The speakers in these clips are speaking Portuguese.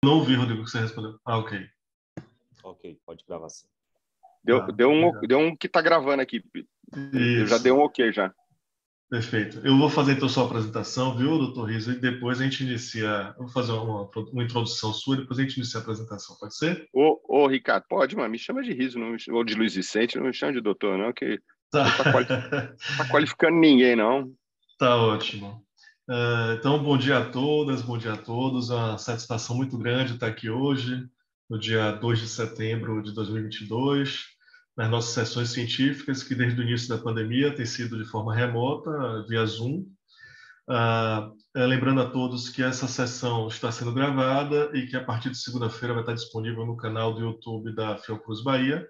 Não ouvi, Rodrigo, que você respondeu. Ah, ok. Ok, pode gravar sim. Deu um que está gravando aqui. Eu já dei um ok já. Perfeito. Eu vou fazer então sua apresentação, viu, doutor Riso? E depois a gente inicia. Eu vou fazer uma introdução sua, depois a gente inicia a apresentação, pode ser? Ô, Ricardo, pode, mano, me chama de Riso, ou de Luiz Vicente, não me chama de doutor, não, que Tá. não tá qualificando ninguém, não. Tá ótimo. Então, bom dia a todas, bom dia a todos. É uma satisfação muito grande estar aqui hoje, no dia 2 de setembro de 2022, nas nossas sessões científicas, que desde o início da pandemia tem sido de forma remota, via Zoom. Lembrando a todos que essa sessão está sendo gravada e que a partir de segunda-feira vai estar disponível no canal do YouTube da Fiocruz Bahia,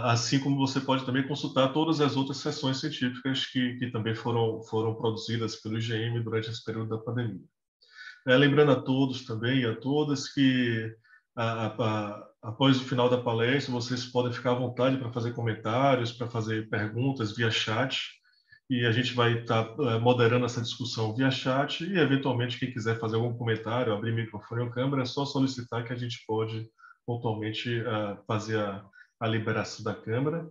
assim como você pode também consultar todas as outras sessões científicas que também foram produzidas pelo IGM durante esse período da pandemia. Lembrando a todos também e a todas que após o final da palestra vocês podem ficar à vontade para fazer comentários, para fazer perguntas via chat, e a gente vai estar moderando essa discussão via chat, e eventualmente quem quiser fazer algum comentário, abrir microfone ou câmera, é só solicitar que a gente pode pontualmente fazer a liberação da câmera.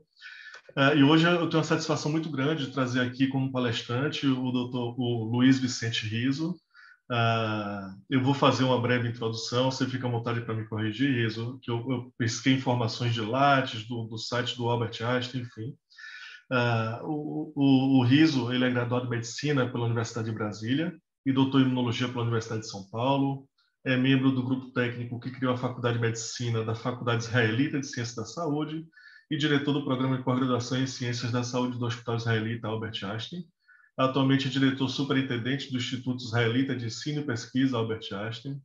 E hoje eu tenho uma satisfação muito grande de trazer aqui como palestrante o Luiz Vicente Riso. Eu vou fazer uma breve introdução, você fica à vontade para me corrigir, Riso, que eu pesquei informações de Lattes, do site do Albert Einstein, enfim. O Riso, ele é graduado em Medicina pela Universidade de Brasília e doutor em Imunologia pela Universidade de São Paulo. É membro do grupo técnico que criou a Faculdade de Medicina da Faculdade Israelita de Ciências da Saúde e diretor do Programa de Pós-Graduação em Ciências da Saúde do Hospital Israelita Albert Einstein. Atualmente é diretor superintendente do Instituto Israelita de Ensino e Pesquisa Albert Einstein.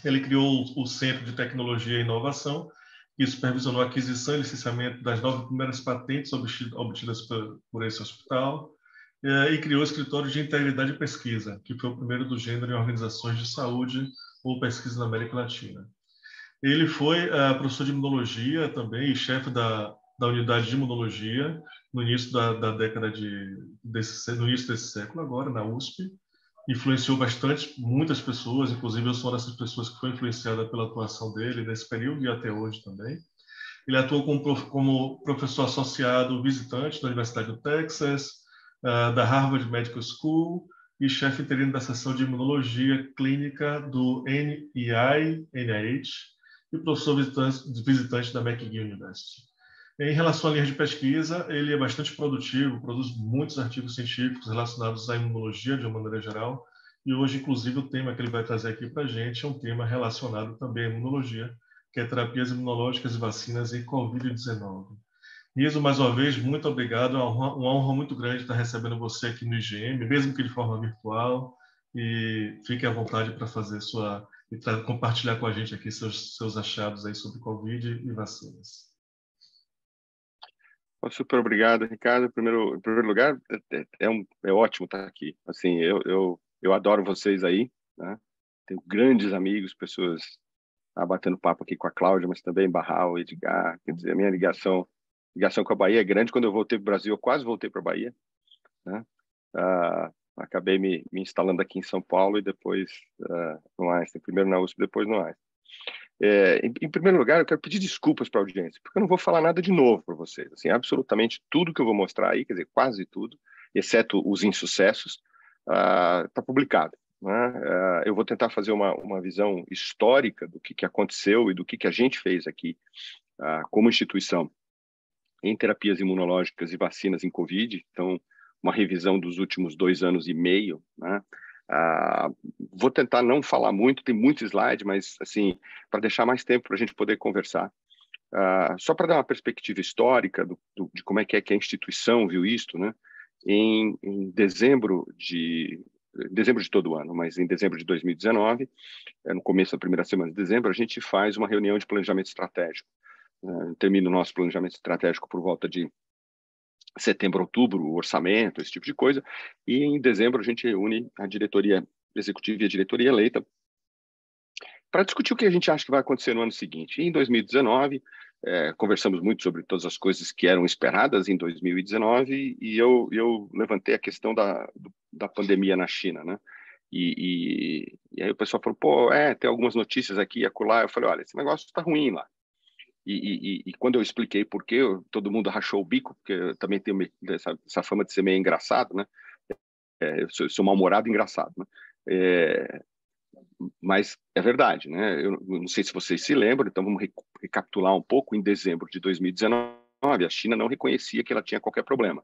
Ele criou o Centro de Tecnologia e Inovação, que supervisionou a aquisição e licenciamento das 9 primeiras patentes obtidas por esse hospital, e criou o Escritório de Integridade e Pesquisa, que foi o primeiro do gênero em organizações de saúde ou pesquisa na América Latina. Ele foi professor de imunologia também e chefe da unidade de imunologia no início da década no início desse século agora, na USP. Influenciou bastante muitas pessoas, inclusive eu sou uma dessas pessoas que foi influenciada pela atuação dele nesse período e até hoje também. Ele atuou como professor associado visitante da Universidade do Texas, da Harvard Medical School e chefe interino da seção de imunologia clínica do NIH e professor visitante da McGill University. Em relação à linha de pesquisa, ele é bastante produtivo, produz muitos artigos científicos relacionados à imunologia de uma maneira geral, e hoje, inclusive, o tema que ele vai trazer aqui para a gente é um tema relacionado também à imunologia, que é terapias imunológicas e vacinas em Covid-19. Riso, mais uma vez, muito obrigado, é uma honra muito grande estar recebendo você aqui no IGM, mesmo que de forma virtual, e fique à vontade para fazer compartilhar com a gente aqui seus achados aí sobre Covid e vacinas. Super obrigado, Ricardo. Em primeiro lugar, é ótimo estar aqui. Assim, eu adoro vocês aí, né? Tenho grandes amigos, pessoas batendo papo aqui com a Cláudia, mas também Barral, Edgar. Quer dizer, a minha ligação com a Bahia é grande. Quando eu voltei para o Brasil, eu quase voltei para a Bahia, né? Acabei me instalando aqui em São Paulo e depois no Einstein. Primeiro na USP, depois no Einstein. Em primeiro lugar, eu quero pedir desculpas para a audiência, porque eu não vou falar nada de novo para vocês. Assim, absolutamente tudo que eu vou mostrar aí, quer dizer, quase tudo, exceto os insucessos, está publicado, né? Eu vou tentar fazer uma visão histórica do que aconteceu e do que a gente fez aqui como instituição em terapias imunológicas e vacinas em Covid. Então, uma revisão dos últimos 2 anos e meio, né? Vou tentar não falar muito, tem muito slide, mas assim, para deixar mais tempo para a gente poder conversar. Só para dar uma perspectiva histórica de como é que a instituição viu isto, né? Em dezembro de todo ano, mas em dezembro de 2019, no começo da primeira semana de dezembro, a gente faz uma reunião de planejamento estratégico. Termina o nosso planejamento estratégico por volta de setembro, outubro, o orçamento, esse tipo de coisa, e em dezembro a gente reúne a diretoria executiva e a diretoria eleita para discutir o que a gente acha que vai acontecer no ano seguinte. E em 2019, conversamos muito sobre todas as coisas que eram esperadas em 2019, e eu levantei a questão da pandemia na China, né? E aí o pessoal falou, pô, tem algumas notícias aqui e acolá. Eu falei, olha, esse negócio está ruim lá. E quando eu expliquei por quê, todo mundo rachou o bico, porque eu também tenho essa fama de ser meio engraçado, né? Eu sou mal-humorado e engraçado, né? Mas é verdade, né? Eu não sei se vocês se lembram, então vamos recapitular um pouco. Em dezembro de 2019, a China não reconhecia que ela tinha qualquer problema,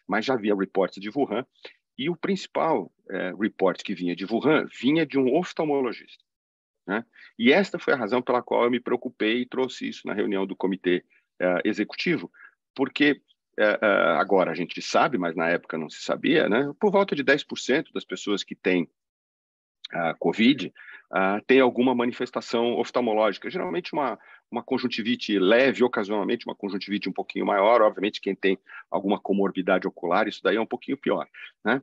mas já havia reportes de Wuhan, e o principal report que vinha de Wuhan vinha de um oftalmologista, né? E esta foi a razão pela qual eu me preocupei e trouxe isso na reunião do comitê executivo, porque agora a gente sabe, mas na época não se sabia, né? Por volta de 10% das pessoas que têm Covid tem alguma manifestação oftalmológica, geralmente uma conjuntivite leve, ocasionalmente uma conjuntivite um pouquinho maior. Obviamente, quem tem alguma comorbidade ocular, isso daí é um pouquinho pior, né?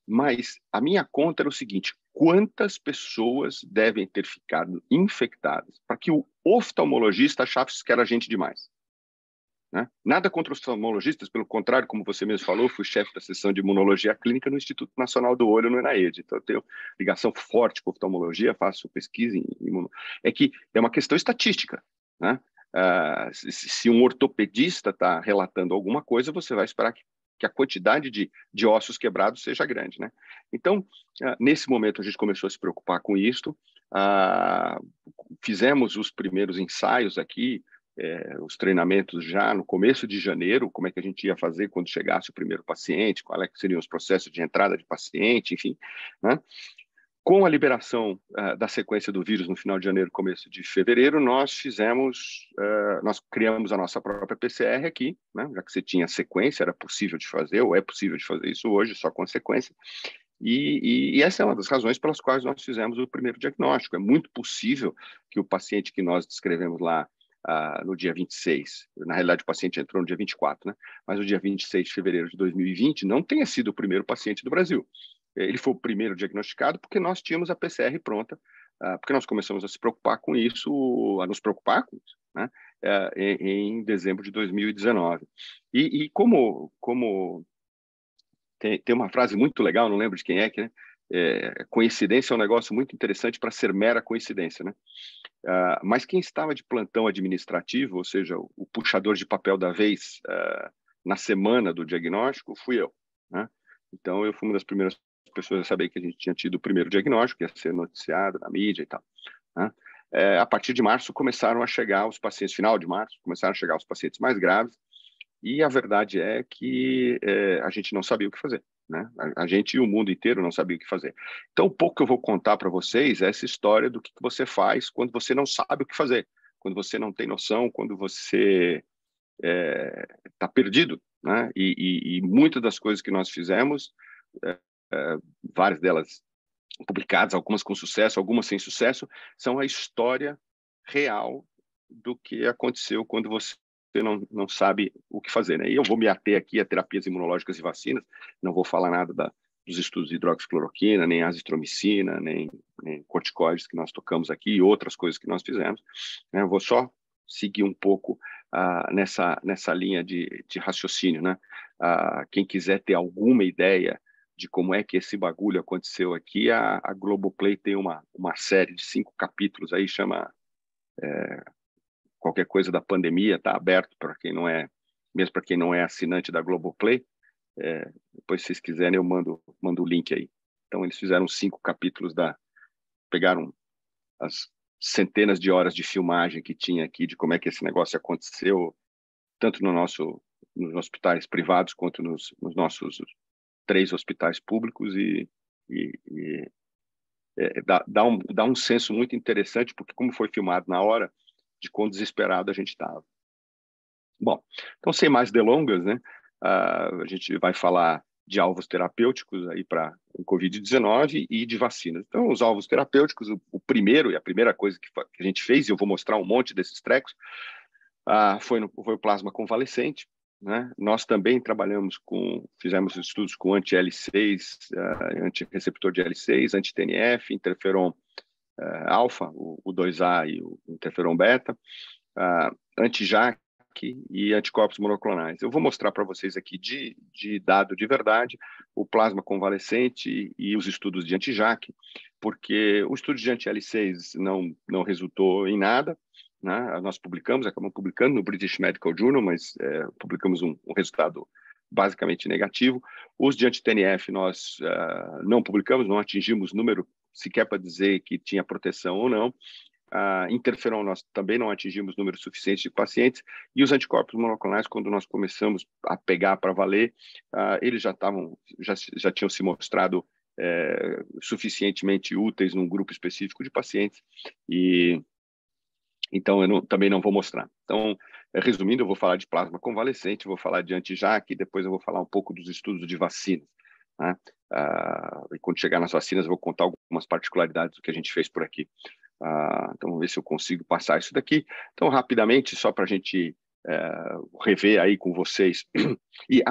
Mas a minha conta era o seguinte: quantas pessoas devem ter ficado infectadas para que o oftalmologista achasse que era gente demais? Né? Nada contra os oftalmologistas, pelo contrário, como você mesmo falou, fui chefe da seção de imunologia clínica no Instituto Nacional do Olho, no ENAED. Então, eu tenho ligação forte com oftalmologia, faço pesquisa em imunologia. É que é uma questão estatística, né? Se um ortopedista está relatando alguma coisa, você vai esperar que a quantidade de ossos quebrados seja grande, né? Então, nesse momento, a gente começou a se preocupar com isso. Fizemos os primeiros ensaios aqui, os treinamentos já no começo de janeiro, como é que a gente ia fazer quando chegasse o primeiro paciente, qual é que seriam os processos de entrada de paciente, enfim, né? Com a liberação da sequência do vírus no final de janeiro, começo de fevereiro, nós criamos a nossa própria PCR aqui, né? Já que você tinha sequência, era possível de fazer, ou é possível de fazer isso hoje, só com sequência. E essa é uma das razões pelas quais nós fizemos o primeiro diagnóstico. É muito possível que o paciente que nós descrevemos lá no dia 26, na realidade o paciente entrou no dia 24, né? Mas no dia 26 de fevereiro de 2020 não tenha sido o primeiro paciente do Brasil. Ele foi o primeiro diagnosticado porque nós tínhamos a PCR pronta, porque nós começamos a se preocupar com isso, a nos preocupar com isso, né? Em dezembro de 2019. E como tem uma frase muito legal, não lembro de quem é, que, né? Coincidência é um negócio muito interessante para ser mera coincidência, né? Mas quem estava de plantão administrativo, ou seja, o puxador de papel da vez na semana do diagnóstico, fui eu, né? Então, eu fui uma das primeiras pessoas a saber que a gente tinha tido o primeiro diagnóstico, ia ser noticiado na mídia e tal, né? A partir de março começaram a chegar os pacientes, final de março, começaram a chegar os pacientes mais graves, e a verdade é que a gente não sabia o que fazer, né? A gente e o mundo inteiro não sabia o que fazer. Então, o pouco que eu vou contar para vocês é essa história do que você faz quando você não sabe o que fazer, quando você não tem noção, quando você está perdido, né? E muitas das coisas que nós fizemos, várias delas publicadas, algumas com sucesso, algumas sem sucesso, são a história real do que aconteceu quando você não sabe o que fazer, né? E eu vou me ater aqui a terapias imunológicas e vacinas, não vou falar nada dos estudos de hidroxicloroquina, nem azitromicina, nem corticoides que nós tocamos aqui e outras coisas que nós fizemos, né? Eu vou só seguir um pouco nessa linha de raciocínio, né? Quem quiser ter alguma ideia de como é que esse bagulho aconteceu aqui, a Globoplay tem uma série de 5 capítulos aí, chama qualquer coisa da pandemia, está aberto para quem não é, mesmo para quem não é assinante da Globoplay. Depois, se vocês quiserem, eu mando o link aí. Então, eles fizeram 5 capítulos pegaram as centenas de horas de filmagem que tinha aqui de como é que esse negócio aconteceu, tanto nos hospitais privados quanto nos nossos 3 hospitais públicos, e dá um senso muito interessante, porque como foi filmado na hora, de quão desesperado a gente estava. Bom, então, sem mais delongas, né, a gente vai falar de alvos terapêuticos aí para o Covid-19 e de vacinas. Então, os alvos terapêuticos, o primeiro e a primeira coisa que a gente fez, e eu vou mostrar um monte desses trecos, foi o plasma convalescente, né? Nós também fizemos estudos com anti-L6, anti-receptor de L6, anti-TNF, interferon alfa, o 2A e o interferon beta, anti-JAK e anticorpos monoclonais. Eu vou mostrar para vocês aqui de dado de verdade o plasma convalescente e os estudos de anti-JAK, porque o estudo de anti-L6 não resultou em nada, né? Nós acabamos publicando no British Medical Journal, mas publicamos um resultado basicamente negativo. Os de anti-TNF nós não publicamos, não atingimos número sequer para dizer que tinha proteção ou não. Interferon nós também não atingimos número suficiente de pacientes, e os anticorpos monoclonais, quando nós começamos a pegar para valer, eles já tinham se mostrado suficientemente úteis num grupo específico de pacientes, e então eu também não vou mostrar. Então, resumindo, eu vou falar de plasma convalescente, vou falar de anti-JAK, e depois eu vou falar um pouco dos estudos de vacinas, né? E quando chegar nas vacinas, eu vou contar algumas particularidades do que a gente fez por aqui. Então, vamos ver se eu consigo passar isso daqui. Então, rapidamente, só para a gente rever aí com vocês. E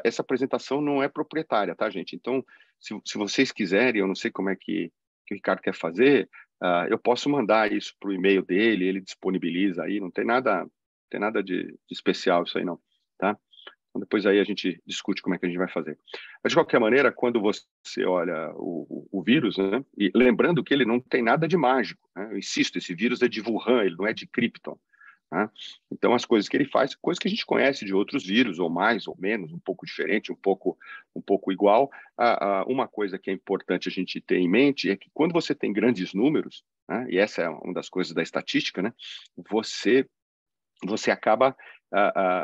essa apresentação não é proprietária, tá, gente? Então, se vocês quiserem, eu não sei como é que o Ricardo quer fazer, eu posso mandar isso para o e-mail dele, ele disponibiliza aí, não tem nada de especial isso aí não, tá? Então, depois aí a gente discute como é que a gente vai fazer. Mas, de qualquer maneira, quando você olha o vírus, né, e lembrando que ele não tem nada de mágico, né? Eu insisto, esse vírus é de Wuhan, ele não é de Krypton, né? Então, as coisas que ele faz, coisas que a gente conhece de outros vírus, ou mais ou menos, um pouco diferente, um pouco igual. Uma coisa que é importante a gente ter em mente é que quando você tem grandes números, né, e essa é uma das coisas da estatística, né, você acaba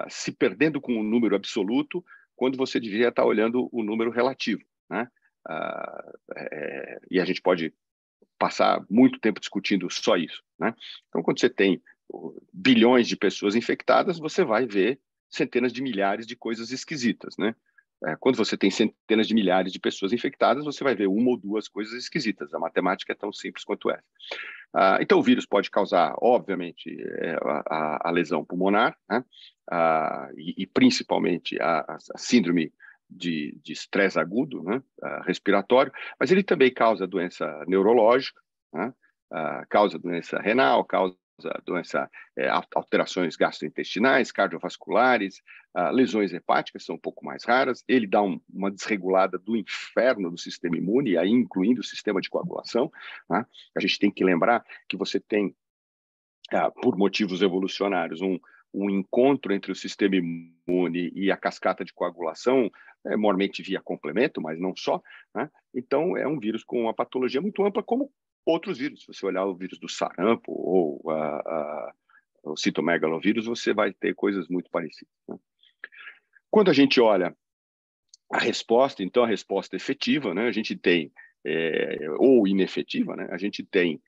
se perdendo com o número absoluto quando você deveria estar olhando o número relativo, né? E a gente pode passar muito tempo discutindo só isso, né? Então, quando você tem bilhões de pessoas infectadas, você vai ver centenas de milhares de coisas esquisitas, né? Quando você tem centenas de milhares de pessoas infectadas, você vai ver uma ou duas coisas esquisitas. A matemática é tão simples quanto essa. Então, o vírus pode causar, obviamente, a lesão pulmonar, né? E principalmente a síndrome de estresse agudo, né? Respiratório, mas ele também causa doença neurológica, né? Causa doença renal, causa doença, alterações gastrointestinais, cardiovasculares, lesões hepáticas são um pouco mais raras. Ele dá uma desregulada do inferno do sistema imune, aí incluindo o sistema de coagulação, né? A gente tem que lembrar que você tem, por motivos evolucionários, um encontro entre o sistema imune e a cascata de coagulação, mormente via complemento, mas não só, né? Então, é um vírus com uma patologia muito ampla, como outros vírus. Se você olhar o vírus do sarampo ou o citomegalovírus, você vai ter coisas muito parecidas, né? Quando a gente olha a resposta, então, a resposta efetiva, né, a gente tem, ou inefetiva, né, a gente tem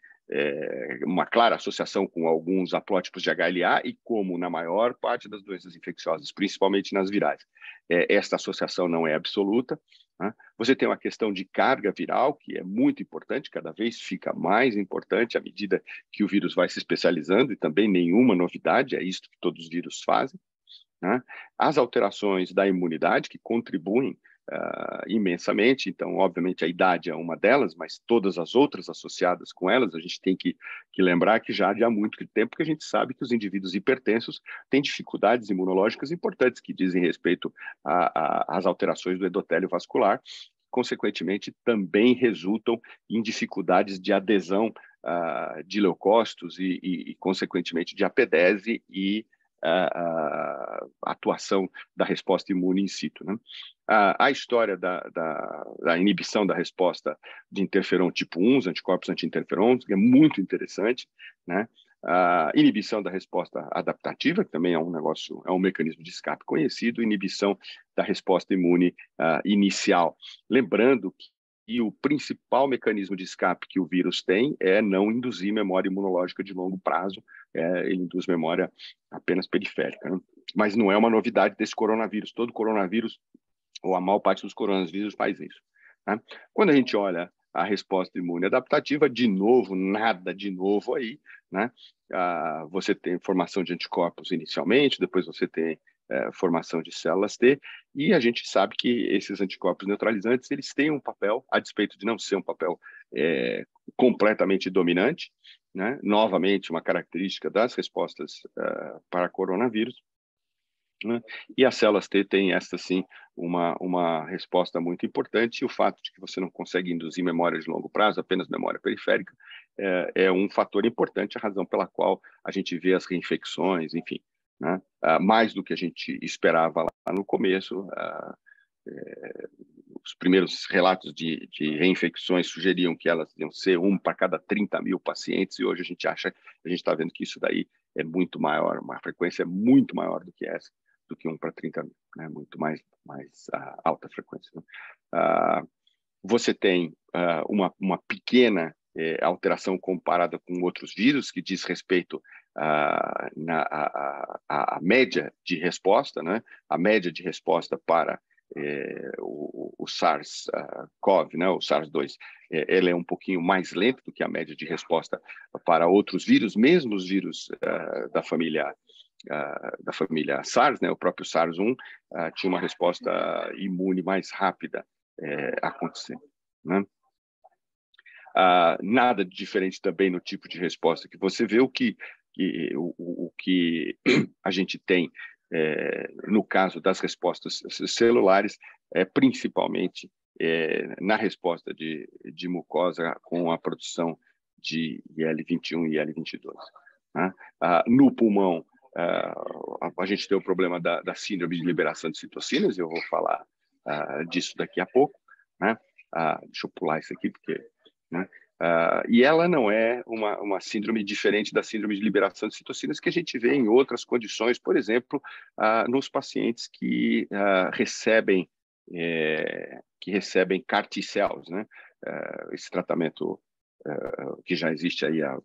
uma clara associação com alguns haplótipos de HLA e, como na maior parte das doenças infecciosas, principalmente nas virais, esta associação não é absoluta, né? Você tem uma questão de carga viral, que é muito importante, cada vez fica mais importante à medida que o vírus vai se especializando, e também nenhuma novidade, é isso que todos os vírus fazem, né? As alterações da imunidade, que contribuem imensamente, então, obviamente, a idade é uma delas, mas todas as outras associadas com elas, a gente tem que lembrar que já há muito tempo que a gente sabe que os indivíduos hipertensos têm dificuldades imunológicas importantes que dizem respeito às alterações do endotélio vascular, consequentemente, também resultam em dificuldades de adesão de leucócitos e, consequentemente, de apedese e a atuação da resposta imune in situ, né? A história da inibição da resposta de interferon tipo 1, os anticorpos anti-interferons, é muito interessante, né? A inibição da resposta adaptativa, que também é um mecanismo de escape conhecido, inibição da resposta imune inicial. Lembrando que o principal mecanismo de escape que o vírus tem é não induzir memória imunológica de longo prazo, ele induz memória apenas periférica, né? Mas não é uma novidade desse coronavírus. Todo coronavírus, ou a maior parte dos coronavírus, faz isso, né? Quando a gente olha a resposta imune adaptativa, de novo, nada de novo aí, né? Você tem formação de anticorpos inicialmente, depois você tem formação de células T, e a gente sabe que esses anticorpos neutralizantes, eles têm um papel, a despeito de não ser um papel completamente dominante, né? Novamente, uma característica das respostas para coronavírus, né? E as células T têm esta, sim, uma resposta muito importante, e o fato de que você não consegue induzir memória de longo prazo, apenas memória periférica, é um fator importante, a razão pela qual a gente vê as reinfecções, enfim, né? Mais do que a gente esperava lá no começo. Os primeiros relatos de reinfecções sugeriam que elas iam ser 1 para cada 30 mil pacientes, e hoje a gente está vendo que isso daí é muito maior, uma frequência muito maior do que essa, do que 1 para 30 mil, né? Muito mais alta frequência, né? Você tem uma pequena alteração comparada com outros vírus, que diz respeito à média de resposta, né? A média de resposta para o SARS-CoV, né? O SARS-2, ele é um pouquinho mais lento do que a média de resposta para outros vírus, mesmo os vírus da família SARS, né? O próprio SARS-1 tinha uma resposta imune mais rápida acontecendo, né? Nada de diferente também no tipo de resposta que você vê. O que a gente tem no caso das respostas celulares principalmente na resposta de mucosa com a produção de IL-21 e IL-22, né? No pulmão, a gente tem o problema da síndrome de liberação de citocinas, eu vou falar disso daqui a pouco, né? Deixa eu pular isso aqui, porque, né? E ela não é uma síndrome diferente da síndrome de liberação de citocinas que a gente vê em outras condições, por exemplo, nos pacientes que recebem CAR T-cells, né? Esse tratamento que já existe aí há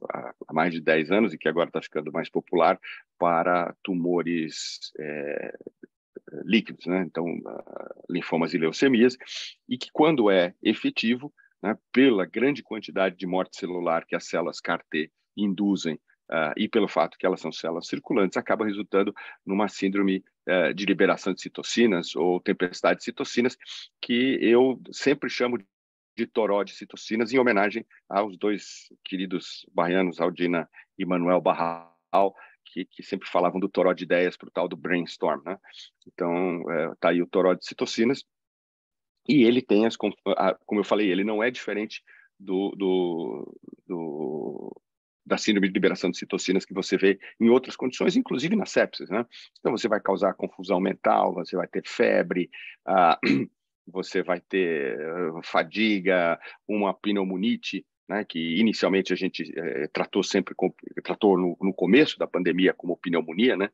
mais de 10 anos e que agora está ficando mais popular para tumores líquidos, né? Então, linfomas e leucemias, e que quando é efetivo, né, pela grande quantidade de morte celular que as células CAR-T induzem e pelo fato que elas são células circulantes, acaba resultando numa síndrome de liberação de citocinas ou tempestade de citocinas, que eu sempre chamo de toró de citocinas, em homenagem aos dois queridos baianos, Aldina e Manuel Barral, que sempre falavam do toró de ideias para o tal do brainstorm, né? Então, tá aí o toró de citocinas, e ele tem como eu falei, ele não é diferente da síndrome de liberação de citocinas que você vê em outras condições, inclusive na sepsis, né? Então, você vai causar confusão mental, você vai ter febre, você vai ter fadiga, uma pneumonite, né, que inicialmente a gente tratou no começo da pandemia como pneumonia, né?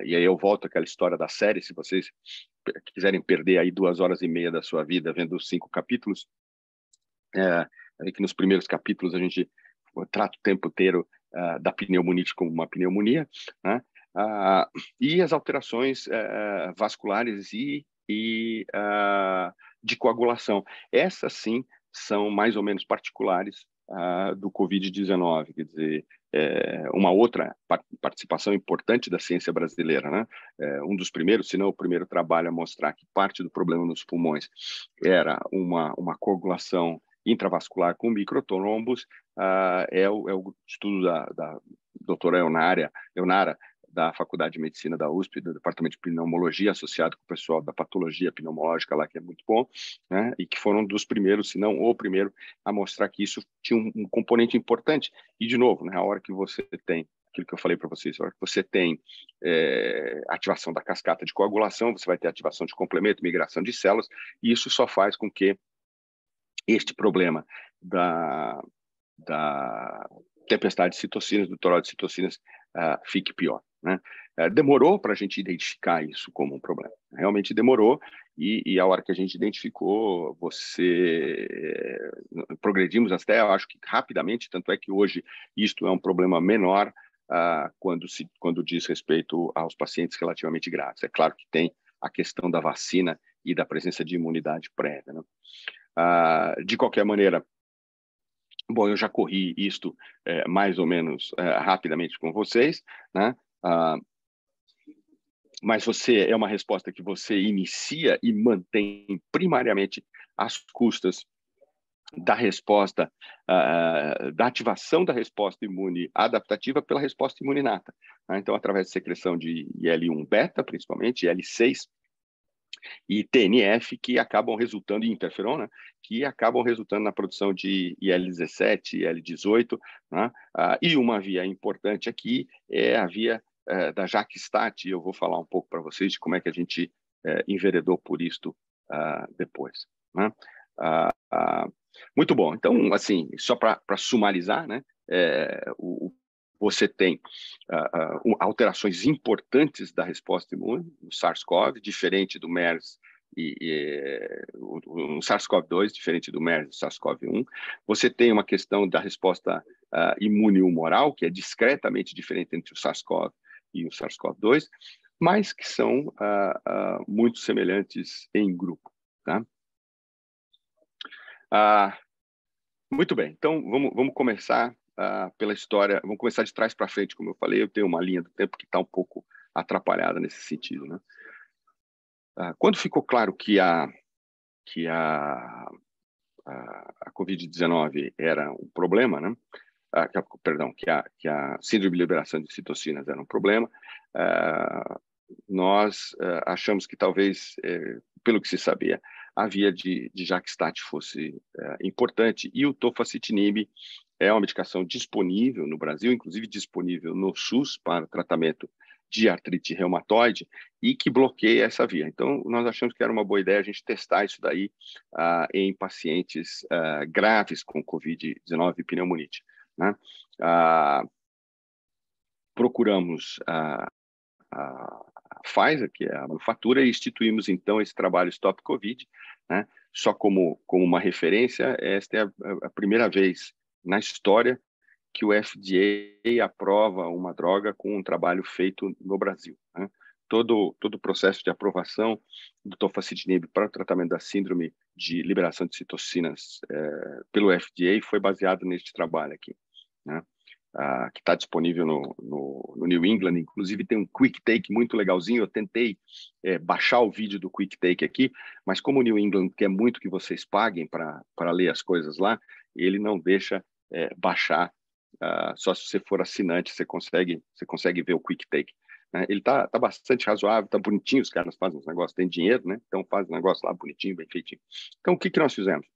E aí eu volto àquela história da série, se vocês quiserem perder aí 2 horas e meia da sua vida vendo os 5 capítulos, aí que nos primeiros capítulos a gente trata o tempo inteiro da pneumonite como uma pneumonia, né? E as alterações vasculares e de coagulação. Essas, sim, são mais ou menos particulares do Covid-19, quer dizer, uma outra participação importante da ciência brasileira, né? Um dos primeiros, se não o primeiro trabalho a mostrar que parte do problema nos pulmões era uma coagulação intravascular com microtrombos, é o estudo da doutora Eunara, da Faculdade de Medicina da USP, do Departamento de Pneumologia, associado com o pessoal da patologia pneumológica lá, que é muito bom, né? E que foram dos primeiros, se não o primeiro, a mostrar que isso tinha um componente importante. E, de novo, né, a hora que você tem aquilo que eu falei para vocês, a hora que você tem ativação da cascata de coagulação, você vai ter ativação de complemento, migração de células, e isso só faz com que este problema da tempestade de citocinas, do toró de citocinas, fique pior, né? Demorou para a gente identificar isso como um problema. Realmente demorou, e a hora que a gente identificou, progredimos até, eu acho que rapidamente, tanto é que hoje isto é um problema menor quando diz respeito aos pacientes relativamente graves. É claro que tem a questão da vacina e da presença de imunidade prévia, né? De qualquer maneira, bom, eu já corri isto mais ou menos rapidamente com vocês, né? Mas é uma resposta que você inicia e mantém primariamente às custas da resposta, da ativação da resposta imune adaptativa pela resposta imune inata. Tá? Então, através de secreção de IL-1 beta, principalmente, IL-6 e TNF, que acabam resultando em interferon, né? Que acabam resultando na produção de IL-17, IL-18, né? E uma via importante aqui é a via da JAK-STAT, e eu vou falar um pouco para vocês de como é que a gente enveredou por isto depois. Né? Muito bom. Então, assim, só para sumarizar, né? Você tem alterações importantes da resposta imune no SARS-CoV, diferente do MERS o SARS-CoV-2, diferente do MERS e do SARS-CoV-1. Você tem uma questão da resposta imune humoral, que é discretamente diferente entre o SARS-CoV e o SARS-CoV-2, mas que são muito semelhantes em grupo. Tá? Muito bem, então vamos começar pela história, vamos começar de trás para frente, como eu falei, eu tenho uma linha do tempo que está um pouco atrapalhada nesse sentido. Né? Quando ficou claro que a Covid-19 era um problema, né? Perdão, que a síndrome de liberação de citocinas era um problema, nós achamos que talvez, pelo que se sabia, a via de JAK-STAT fosse importante, e o tofacitinib é uma medicação disponível no Brasil, inclusive disponível no SUS para o tratamento de artrite reumatoide, e que bloqueia essa via. Então, nós achamos que era uma boa ideia a gente testar isso daí em pacientes graves com Covid-19 e pneumonite. Né? Procuramos a Pfizer, que é a manufatura, e instituímos, então, esse trabalho Stop Covid. Né? Só como uma referência, esta é a primeira vez na história que o FDA aprova uma droga com um trabalho feito no Brasil. Né? Todo o processo de aprovação do tofacitinib para o tratamento da síndrome de liberação de citocinas pelo FDA foi baseado neste trabalho aqui, né? Que está disponível no New England. Inclusive tem um quick take muito legalzinho. Eu tentei baixar o vídeo do quick take aqui, mas como o New England quer muito que vocês paguem para ler as coisas lá, ele não deixa baixar. Só se você for assinante você consegue ver o quick take. Né? Ele tá bastante razoável, tá bonitinho, os caras fazem os negócios, tem dinheiro, né? Então faz um negócio lá bonitinho, bem feitinho. Então o que nós fizemos?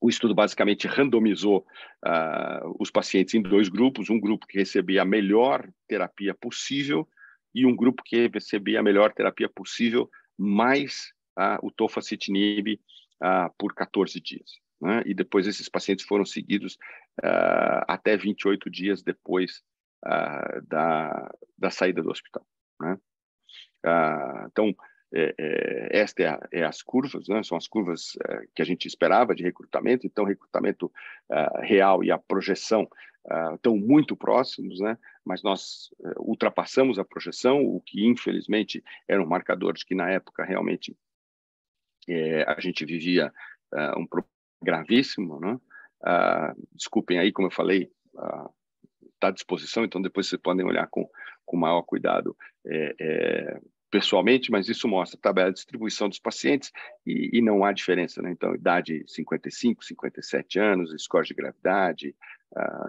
O estudo basicamente randomizou os pacientes em dois grupos, um grupo que recebia a melhor terapia possível e um grupo que recebia a melhor terapia possível mais o tofacitinib por 14 dias. Né? E depois esses pacientes foram seguidos até 28 dias depois da saída do hospital. Né? Então, esta é as curvas, né? São as curvas que a gente esperava de recrutamento. Então, recrutamento real e a projeção estão muito próximos, né? Mas nós ultrapassamos a projeção, o que infelizmente eram marcadores que na época realmente a gente vivia um problema gravíssimo, né? Desculpem aí, como eu falei, está à disposição, então depois vocês podem olhar com maior cuidado pessoalmente, mas isso mostra a tabela de distribuição dos pacientes e não há diferença, né? Então, idade 55, 57 anos, score de gravidade,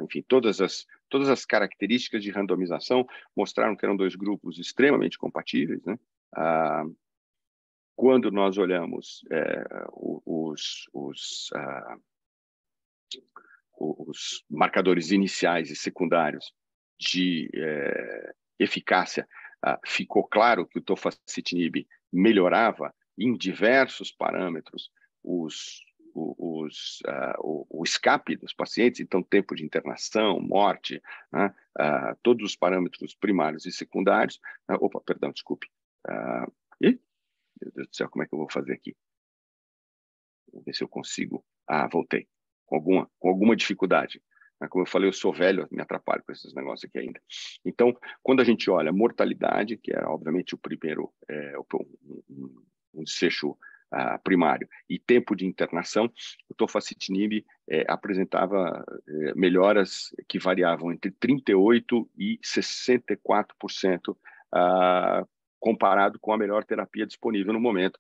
enfim, todas as características de randomização mostraram que eram dois grupos extremamente compatíveis, né? Quando nós olhamos os marcadores iniciais e secundários de eficácia, ficou claro que o tofacitinib melhorava em diversos parâmetros o escape dos pacientes, então tempo de internação, morte, né? Todos os parâmetros primários e secundários. Perdão, desculpe. Meu Deus do céu, como é que eu vou fazer aqui? Vou ver se eu consigo. Voltei. Com alguma dificuldade. Como eu falei, eu sou velho, me atrapalho com esses negócios aqui ainda. Então, quando a gente olha mortalidade, que era obviamente o primeiro, um desfecho primário, e tempo de internação, o tofacitinib apresentava melhoras que variavam entre 38% e 64%, comparado com a melhor terapia disponível no momento,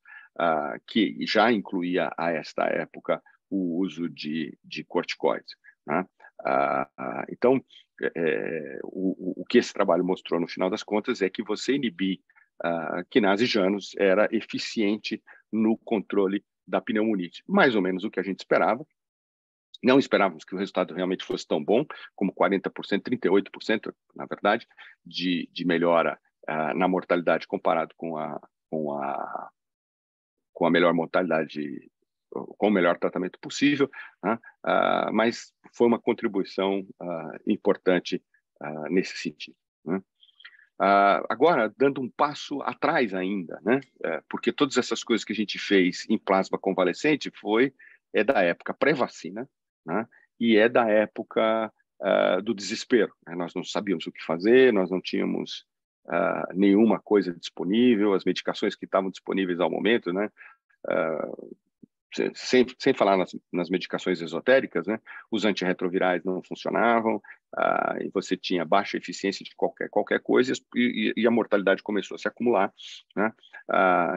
que já incluía a esta época o uso de corticoides, né? Então, o que esse trabalho mostrou no final das contas é que você inibir quinase Janus era eficiente no controle da pneumonite, mais ou menos o que a gente esperava. Não esperávamos que o resultado realmente fosse tão bom, como 40%, 38%, na verdade, de melhora na mortalidade comparado com a melhor mortalidade, com o melhor tratamento possível, né? Mas foi uma contribuição importante nesse sentido, né? Agora, dando um passo atrás ainda, né? Porque todas essas coisas que a gente fez em plasma convalescente é da época pré-vacina, né? E é da época do desespero, né? Nós não sabíamos o que fazer, nós não tínhamos nenhuma coisa disponível, as medicações que estavam disponíveis ao momento, né? Sem falar nas medicações esotéricas, né? Os antirretrovirais não funcionavam, e você tinha baixa eficiência de qualquer coisa, e a mortalidade começou a se acumular, né?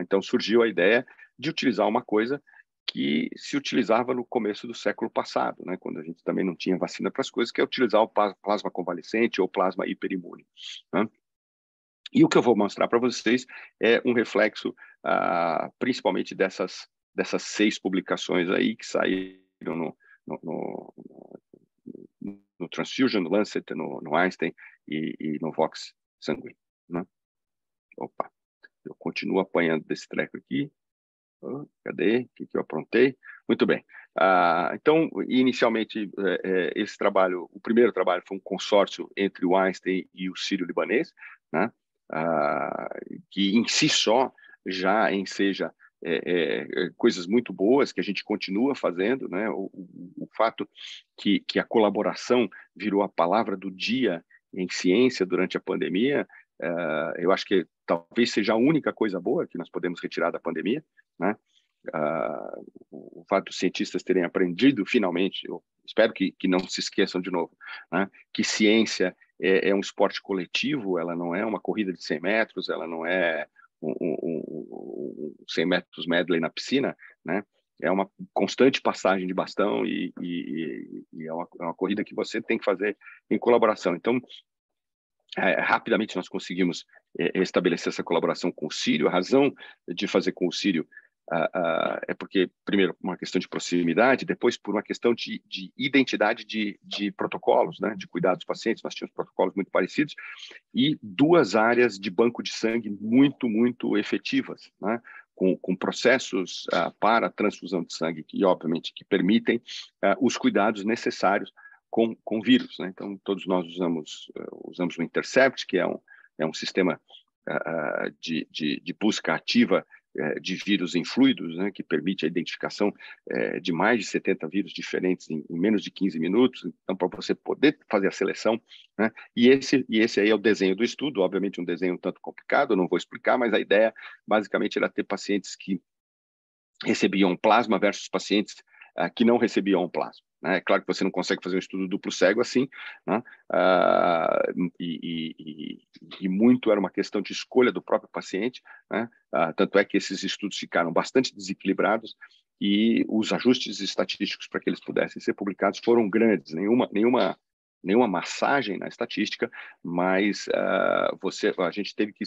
Então surgiu a ideia de utilizar uma coisa que se utilizava no começo do século passado, né? Quando a gente também não tinha vacina para as coisas, que é utilizar o plasma convalescente ou plasma hiperimune, né? E o que eu vou mostrar para vocês é um reflexo, principalmente dessas 6 publicações aí que saíram no Transfusion, no Lancet, no Einstein e no Vox Sanguíneo, né? Opa, eu continuo apanhando desse treco aqui. Cadê? O que eu aprontei? Muito bem. Então, inicialmente, esse trabalho, o primeiro trabalho foi um consórcio entre o Einstein e o sírio-libanês, né? Que em si só já enseja coisas muito boas que a gente continua fazendo, né? O fato que a colaboração virou a palavra do dia em ciência durante a pandemia, eu acho que talvez seja a única coisa boa que nós podemos retirar da pandemia, né? O fato dos cientistas terem aprendido finalmente, eu espero que não se esqueçam de novo, né? Que ciência é um esporte coletivo, ela não é uma corrida de 100 metros, ela não é um 100 metros medley na piscina, né? É uma constante passagem de bastão e é uma corrida que você tem que fazer em colaboração. Então, rapidamente nós conseguimos estabelecer essa colaboração com o Sírio. A razão de fazer com o Sírio é porque, primeiro, uma questão de proximidade, depois por uma questão de identidade de protocolos, né, de cuidar dos pacientes. Nós tínhamos protocolos muito parecidos e 2 áreas de banco de sangue muito, muito efetivas, né, com processos para transfusão de sangue que, obviamente, que permitem os cuidados necessários com vírus, né? Então, todos nós usamos o Intercept, que é um sistema de busca ativa de vírus em fluidos, né, que permite a identificação de mais de 70 vírus diferentes em menos de 15 minutos, então para você poder fazer a seleção, né, e esse aí é o desenho do estudo, obviamente um desenho um tanto complicado, eu não vou explicar, mas a ideia basicamente era ter pacientes que recebiam plasma versus pacientes que não recebiam plasma. É claro que você não consegue fazer um estudo duplo cego assim, né? E muito era uma questão de escolha do próprio paciente, né? Tanto é que esses estudos ficaram bastante desequilibrados e os ajustes estatísticos para que eles pudessem ser publicados foram grandes, nenhuma massagem na estatística, mas a gente teve que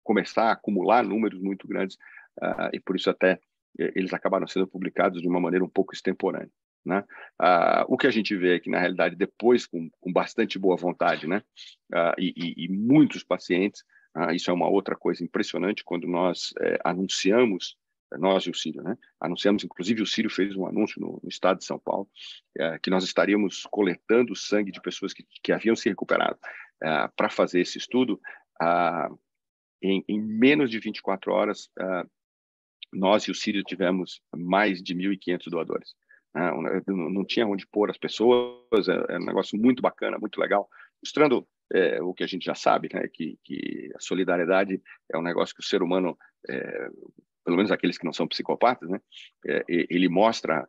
começar a acumular números muito grandes e por isso até eles acabaram sendo publicados de uma maneira um pouco extemporânea, né? O que a gente vê é que, na realidade, depois, com bastante boa vontade, né? E muitos pacientes, isso é uma outra coisa impressionante, quando nós anunciamos, nós e o Sírio, né? Anunciamos, inclusive o Sírio fez um anúncio no estado de São Paulo, que nós estaríamos coletando sangue de pessoas que haviam se recuperado para fazer esse estudo. Em menos de 24 horas, nós e o Sírio tivemos mais de 1.500 doadores. Não tinha onde pôr as pessoas, é um negócio muito bacana, muito legal, mostrando o que a gente já sabe, né, que a solidariedade é um negócio que o ser humano, pelo menos aqueles que não são psicopatas, né, ele mostra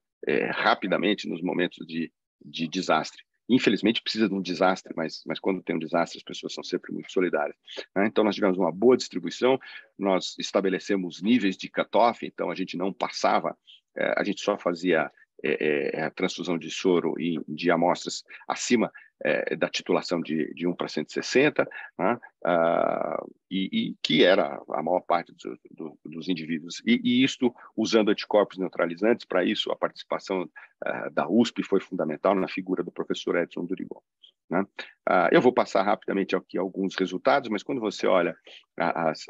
rapidamente nos momentos de desastre. Infelizmente precisa de um desastre, mas quando tem um desastre as pessoas são sempre muito solidárias, né? Então nós tivemos uma boa distribuição, nós estabelecemos níveis de cutoff, então a gente não passava, a gente só fazia a transfusão de soro e de amostras acima da titulação de 1 para 160, né? E que era a maior parte dos indivíduos. E isto usando anticorpos neutralizantes. Para isso, a participação da USP foi fundamental na figura do professor Edson Durigon, né? Eu vou passar rapidamente aqui alguns resultados, mas quando você olha as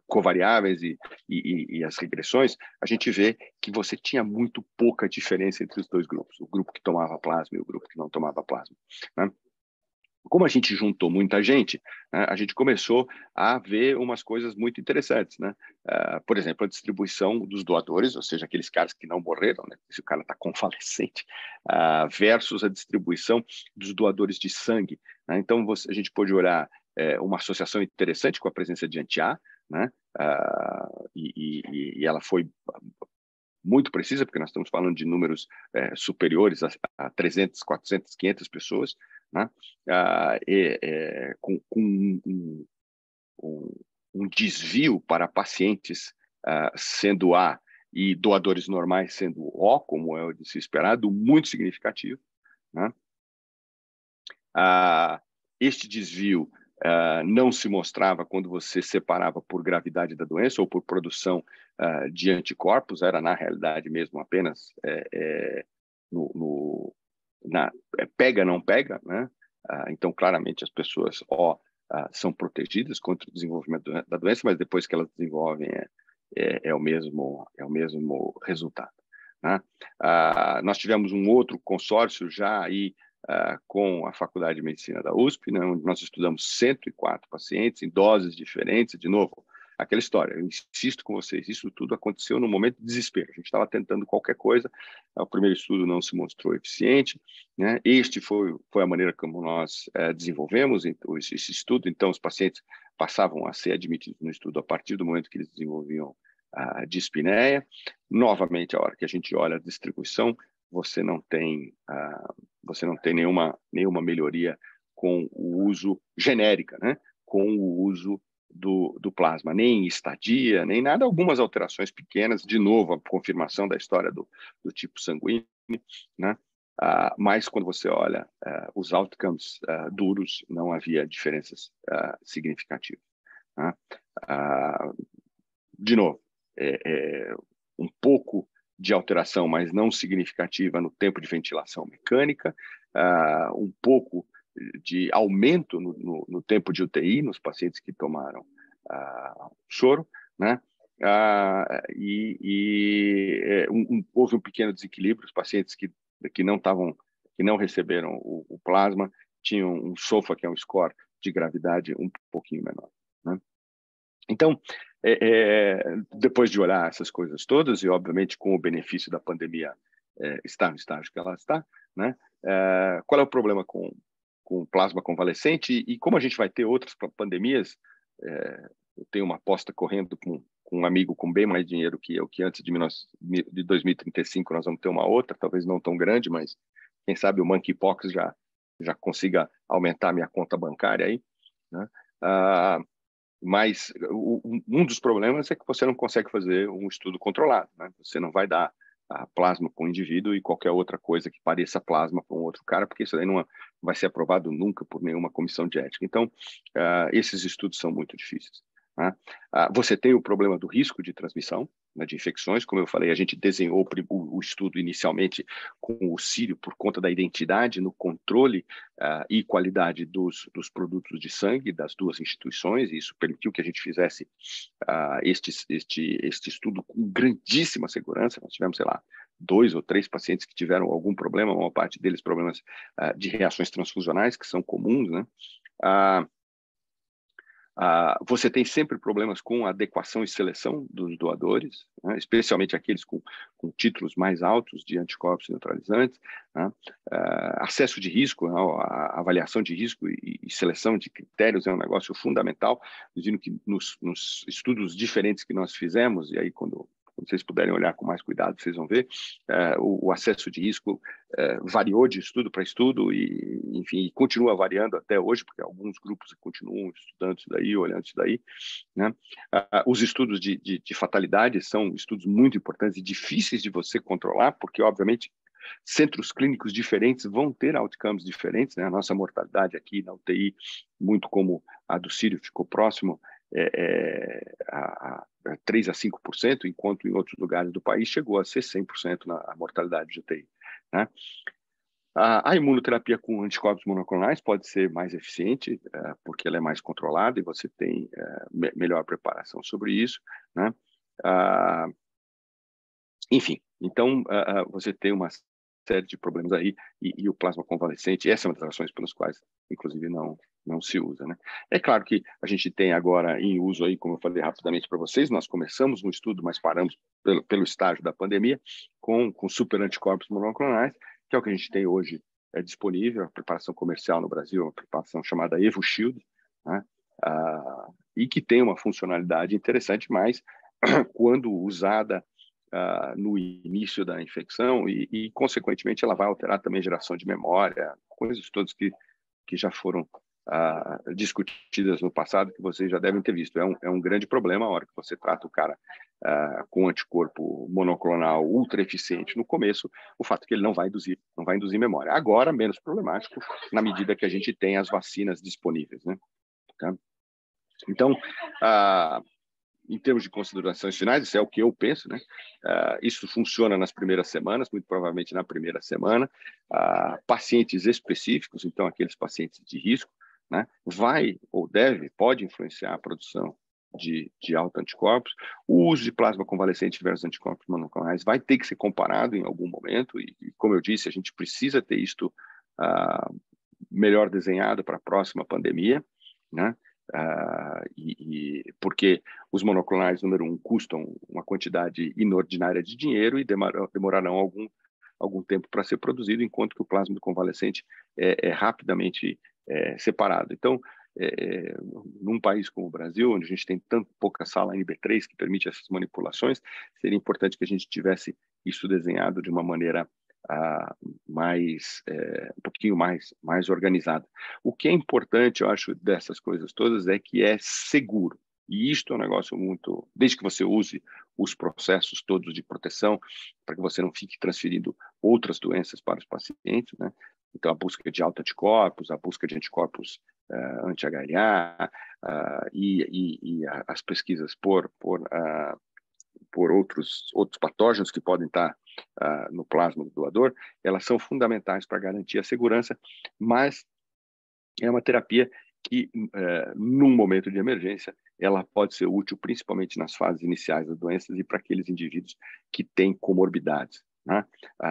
covariáveis e as regressões, a gente vê que você tinha muito pouca diferença entre os dois grupos, o grupo que tomava plasma e o grupo que não tomava plasma, né? Como a gente juntou muita gente, né, a gente começou a ver umas coisas muito interessantes, né? Por exemplo, a distribuição dos doadores, ou seja, aqueles caras que não morreram, né, se o cara está convalescente, versus a distribuição dos doadores de sangue, né? Então, a gente pôde olhar uma associação interessante com a presença de anti-A, né? E ela foi muito precisa, porque nós estamos falando de números superiores a 300, 400, 500 pessoas, né? Com um desvio para pacientes sendo A e doadores normais sendo O, como é de se esperado, muito significativo, né? Este desvio não se mostrava quando você separava por gravidade da doença ou por produção de anticorpos, era na realidade mesmo apenas pega, não pega, né? Então, claramente, as pessoas são protegidas contra o desenvolvimento da doença, mas depois que elas desenvolvem é o mesmo resultado, né? Nós tivemos um outro consórcio já aí com a Faculdade de Medicina da USP, né, onde nós estudamos 104 pacientes em doses diferentes. De novo, aquela história, eu insisto com vocês, isso tudo aconteceu no momento de desespero. A gente estava tentando qualquer coisa, o primeiro estudo não se mostrou eficiente, né? Este foi a maneira como nós desenvolvemos esse estudo. Então, os pacientes passavam a ser admitidos no estudo a partir do momento que eles desenvolviam a dispneia. Novamente, a hora que a gente olha a distribuição, você não tem nenhuma melhoria com o uso genérica, né? Com o uso do plasma, nem estadia, nem nada, algumas alterações pequenas, de novo, a confirmação da história do tipo sanguíneo, né? Mas quando você olha os outcomes duros, não havia diferenças significativas, né? De novo, um pouco de alteração, mas não significativa no tempo de ventilação mecânica, um pouco de aumento no tempo de UTI nos pacientes que tomaram soro, né? Houve um pequeno desequilíbrio. Os pacientes que não receberam o plasma tinham um SOFA, que é um score de gravidade um pouquinho menor, né? Então, depois de olhar essas coisas todas, e obviamente com o benefício da pandemia estar no estágio que ela está, né? Qual é o problema com o plasma convalescente? E como a gente vai ter outras pandemias, eu tenho uma aposta correndo com um amigo com bem mais dinheiro que eu, que antes de 2035 nós vamos ter uma outra, talvez não tão grande, mas quem sabe o monkeypox já consiga aumentar a minha conta bancária aí, né? Mas um dos problemas é que você não consegue fazer um estudo controlado, né? Você não vai dar plasma para um indivíduo e qualquer outra coisa que pareça plasma para um outro cara, porque isso aí não vai ser aprovado nunca por nenhuma comissão de ética. Então, esses estudos são muito difíceis, né? Você tem o problema do risco de transmissão, né, de infecções. Como eu falei, a gente desenhou o estudo inicialmente com o Círio por conta da identidade no controle e qualidade dos produtos de sangue das duas instituições, e isso permitiu que a gente fizesse este estudo com grandíssima segurança. Nós tivemos, sei lá, 2 ou 3 pacientes que tiveram algum problema, uma parte deles problemas de reações transfusionais, que são comuns, né? Você tem sempre problemas com a adequação e seleção dos doadores, né? Especialmente aqueles com títulos mais altos de anticorpos neutralizantes, né? Acesso de risco, a avaliação de risco e seleção de critérios é um negócio fundamental. Dizendo que nos estudos diferentes que nós fizemos, e aí quando vocês puderem olhar com mais cuidado, vocês vão ver, o acesso de risco variou de estudo para estudo e, enfim, continua variando até hoje, porque alguns grupos continuam estudando isso daí, olhando isso daí, né? Os estudos de fatalidade são estudos muito importantes e difíceis de você controlar, porque, obviamente, centros clínicos diferentes vão ter outcomes diferentes, né? A nossa mortalidade aqui na UTI, muito como a do Sírio ficou próximo, a 3 a 5%, enquanto em outros lugares do país chegou a ser 100% na mortalidade de UTI, né? A imunoterapia com anticorpos monoclonais pode ser mais eficiente, porque ela é mais controlada e você tem melhor preparação sobre isso, né? Enfim, então você tem uma série de problemas aí e o plasma convalescente, essa é uma das razões pelas quais, inclusive, não se usa, né? É claro que a gente tem agora em uso aí, como eu falei rapidamente para vocês, nós começamos um estudo, mas paramos pelo estágio da pandemia com super anticorpos monoclonais, que é o que a gente tem hoje disponível, a preparação comercial no Brasil, uma preparação chamada EvoShield, né? E que tem uma funcionalidade interessante, mas quando usada no início da infecção e, consequentemente, ela vai alterar também a geração de memória, coisas todas que já foram discutidas no passado, que vocês já devem ter visto. É um grande problema a hora que você trata o cara com anticorpo monoclonal ultra eficiente no começo, o fato que ele não vai induzir memória. Agora, menos problemático, na medida que a gente tem as vacinas disponíveis, né? Tá? Então, em termos de considerações finais, isso é o que eu penso, né? Isso funciona nas primeiras semanas, muito provavelmente na primeira semana. Pacientes específicos, então aqueles pacientes de risco, né? Pode influenciar a produção de autoanticorpos. O uso de plasma convalescente versus anticorpos monoclonais vai ter que ser comparado em algum momento e como eu disse, a gente precisa ter isto melhor desenhado para a próxima pandemia, né? Porque os monoclonais, número 1, custam uma quantidade inordinária de dinheiro e demorarão algum tempo para ser produzido, enquanto que o plasma convalescente é rapidamente separado. Então, num país como o Brasil, onde a gente tem tão pouca sala NB3 que permite essas manipulações, seria importante que a gente tivesse isso desenhado de uma maneira um pouquinho mais organizada. O que é importante, eu acho, dessas coisas todas é que é seguro. E isto é um negócio muito... Desde que você use os processos todos de proteção, para que você não fique transferindo outras doenças para os pacientes, né? Então, a busca de autoanticorpos, a busca de anticorpos anti-HLA e as pesquisas por outros patógenos que podem estar no plasma do doador, elas são fundamentais para garantir a segurança, mas é uma terapia que, num momento de emergência, ela pode ser útil principalmente nas fases iniciais das doenças e para aqueles indivíduos que têm comorbidades, né?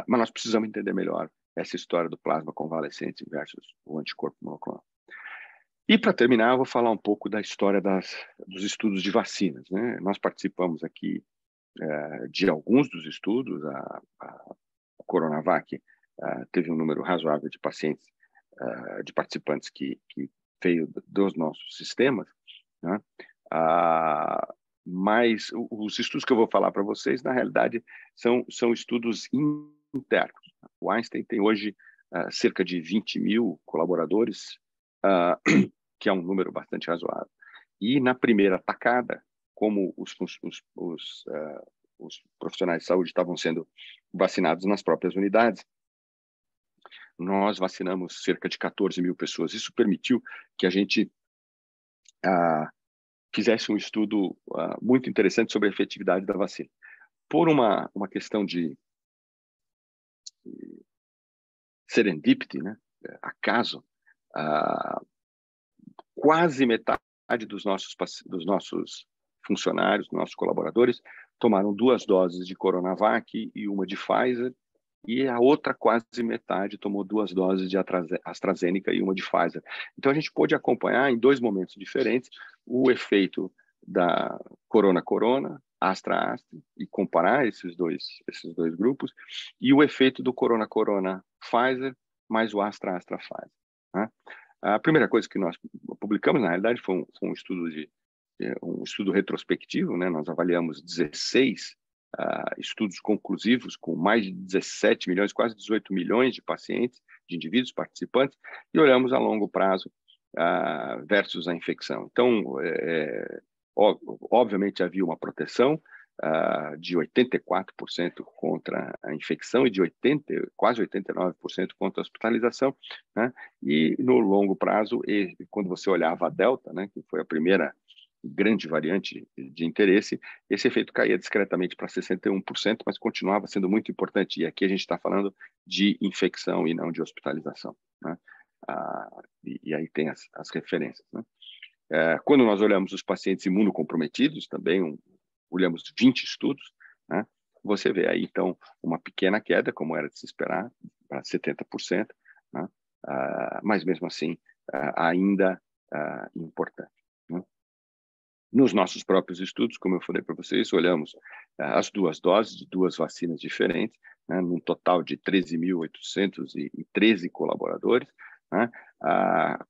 Mas nós precisamos entender melhor essa história do plasma convalescente versus o anticorpo monoclonal. E, para terminar, eu vou falar um pouco da história dos estudos de vacinas, né? Nós participamos aqui de alguns dos estudos. A Coronavac teve um número razoável de pacientes, de participantes que veio dos nossos sistemas, né? Mas os estudos que eu vou falar para vocês, na realidade, são estudos internos. O Einstein tem hoje cerca de 20 mil colaboradores, que é um número bastante razoável. E na primeira tacada, como os profissionais de saúde estavam sendo vacinados nas próprias unidades, nós vacinamos cerca de 14 mil pessoas. Isso permitiu que a gente fizesse um estudo muito interessante sobre a efetividade da vacina. Por uma questão de serendipity, né? Acaso, quase metade dos nossos funcionários, nossos colaboradores, tomaram 2 doses de Coronavac e uma de Pfizer, e a outra quase metade tomou 2 doses de AstraZeneca e uma de Pfizer. Então, a gente pôde acompanhar em 2 momentos diferentes o efeito da Corona, Astra, e comparar esses dois grupos, e o efeito do Corona, Pfizer, mais o Astra, Pfizer, né? A primeira coisa que nós publicamos, na realidade, foi um estudo retrospectivo, né? Nós avaliamos 16 estudos conclusivos com mais de 17 milhões, quase 18 milhões de pacientes, de indivíduos participantes, e olhamos a longo prazo versus a infecção. Então, obviamente, havia uma proteção de 84% contra a infecção e de quase 89% contra a hospitalização, né? E no longo prazo, quando você olhava a Delta, né, que foi a primeira grande variante de interesse, esse efeito caía discretamente para 61%, mas continuava sendo muito importante. E aqui a gente está falando de infecção e não de hospitalização, né? E aí tem as referências, né? Quando nós olhamos os pacientes imunocomprometidos, também olhamos 20 estudos, né? Você vê aí, então, uma pequena queda, como era de se esperar, para 70%, né? Mas mesmo assim, ainda importante, né? Nos nossos próprios estudos, como eu falei para vocês, olhamos as duas doses de duas vacinas diferentes, né, num total de 13.813 colaboradores, né,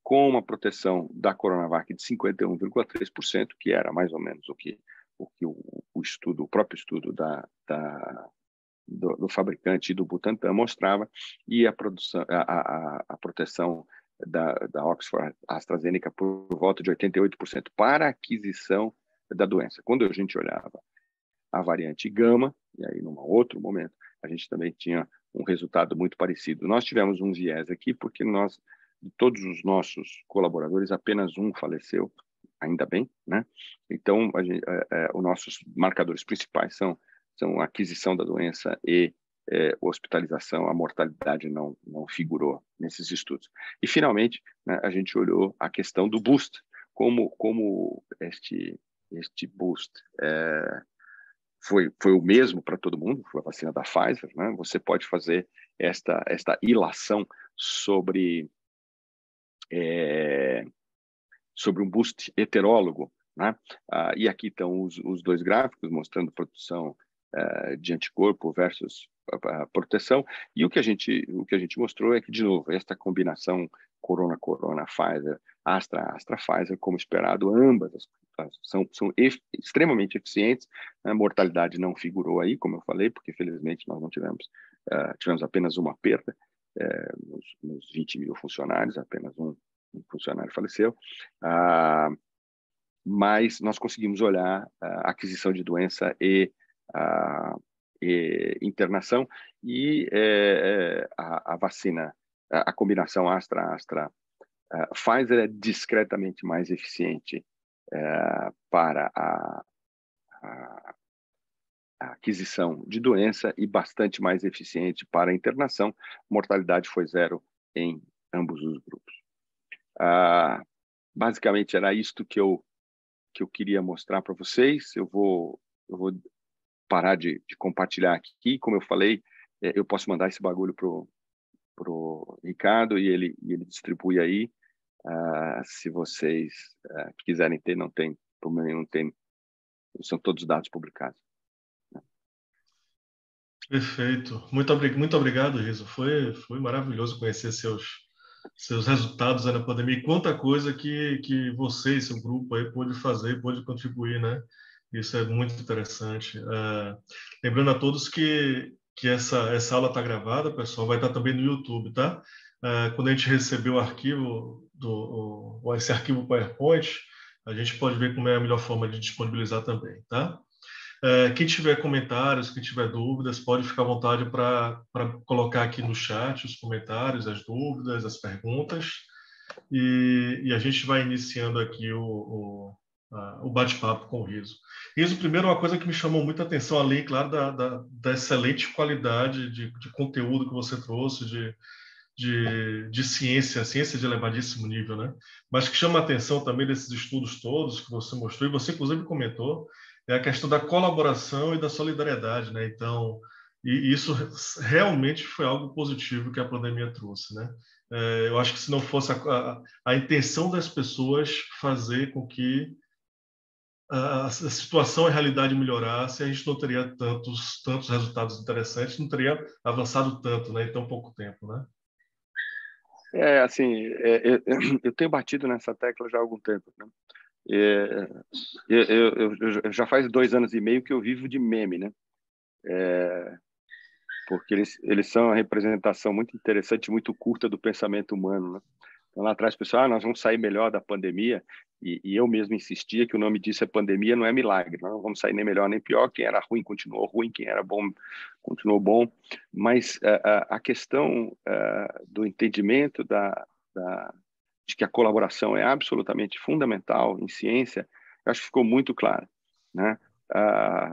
com uma proteção da Coronavac de 51,3%, que era mais ou menos o que o próprio estudo do fabricante e do Butantan mostrava, e a proteção da Oxford AstraZeneca por volta de 88% para a aquisição da doença. Quando a gente olhava a variante Gama, e aí num outro momento, a gente também tinha um resultado muito parecido. Nós tivemos um viés aqui, porque de todos os nossos colaboradores, apenas um faleceu, ainda bem, né? Então, os nossos marcadores principais são a aquisição da doença e hospitalização. A mortalidade não figurou nesses estudos. E, finalmente, né, a gente olhou a questão do boost, como este boost foi o mesmo para todo mundo, foi a vacina da Pfizer, né? Você pode fazer esta ilação sobre um boost heterólogo, né? E aqui estão os dois gráficos mostrando produção de anticorpo versus a proteção, e o que a gente mostrou é que, de novo, esta combinação Corona, Pfizer, Astra, Pfizer, como esperado, ambas são extremamente eficientes. A mortalidade não figurou aí, como eu falei, porque felizmente nós não tivemos apenas uma perda nos 20 mil funcionários, apenas um funcionário faleceu, mas nós conseguimos olhar a aquisição de doença e internação, e a vacina, a combinação Astra Pfizer é discretamente mais eficiente para a aquisição de doença e bastante mais eficiente para a internação. Mortalidade foi 0 em ambos os grupos. Basicamente era isto que eu queria mostrar para vocês. Eu vou parar de compartilhar aqui. Como eu falei, eu posso mandar esse bagulho pro Ricardo e ele distribui aí. Se vocês quiserem ter, não tem problema nenhum, são todos dados publicados. Perfeito. Muito obrigado, Riso. Foi maravilhoso conhecer seus resultados na pandemia e quanta coisa que você e seu grupo aí pôde fazer, pôde contribuir, né? Isso é muito interessante. Lembrando a todos que essa aula está gravada, pessoal, vai estar também no YouTube, tá? Quando a gente receber o arquivo, esse arquivo PowerPoint, a gente pode ver como é a melhor forma de disponibilizar também, tá? Quem tiver comentários, quem tiver dúvidas, pode ficar à vontade para colocar aqui no chat os comentários, as dúvidas, as perguntas. E a gente vai iniciando aqui o bate-papo com o Riso. Riso, primeiro, uma coisa que me chamou muita atenção, além, claro, da excelente qualidade de conteúdo que você trouxe, de ciência de elevadíssimo nível, né? Mas que chama a atenção também desses estudos todos que você mostrou, e você, inclusive, comentou, é a questão da colaboração e da solidariedade, né? Então, e isso realmente foi algo positivo que a pandemia trouxe, né? Eu acho que se não fosse a intenção das pessoas fazer com que a situação e a realidade melhorasse, a gente não teria tantos resultados interessantes, não teria avançado tanto, né, em tão pouco tempo, né? Assim, eu tenho batido nessa tecla já há algum tempo, né? Eu já faz 2 anos e meio que eu vivo de meme, né? porque eles são a representação muito interessante, muito curta do pensamento humano, né? Então, lá atrás, o pessoal, nós vamos sair melhor da pandemia, e eu mesmo insistia que o nome disso é pandemia, não é milagre. Nós não vamos sair nem melhor nem pior. Quem era ruim continuou ruim, quem era bom continuou bom. Mas a questão do entendimento de que a colaboração é absolutamente fundamental em ciência, eu acho que ficou muito clara, né?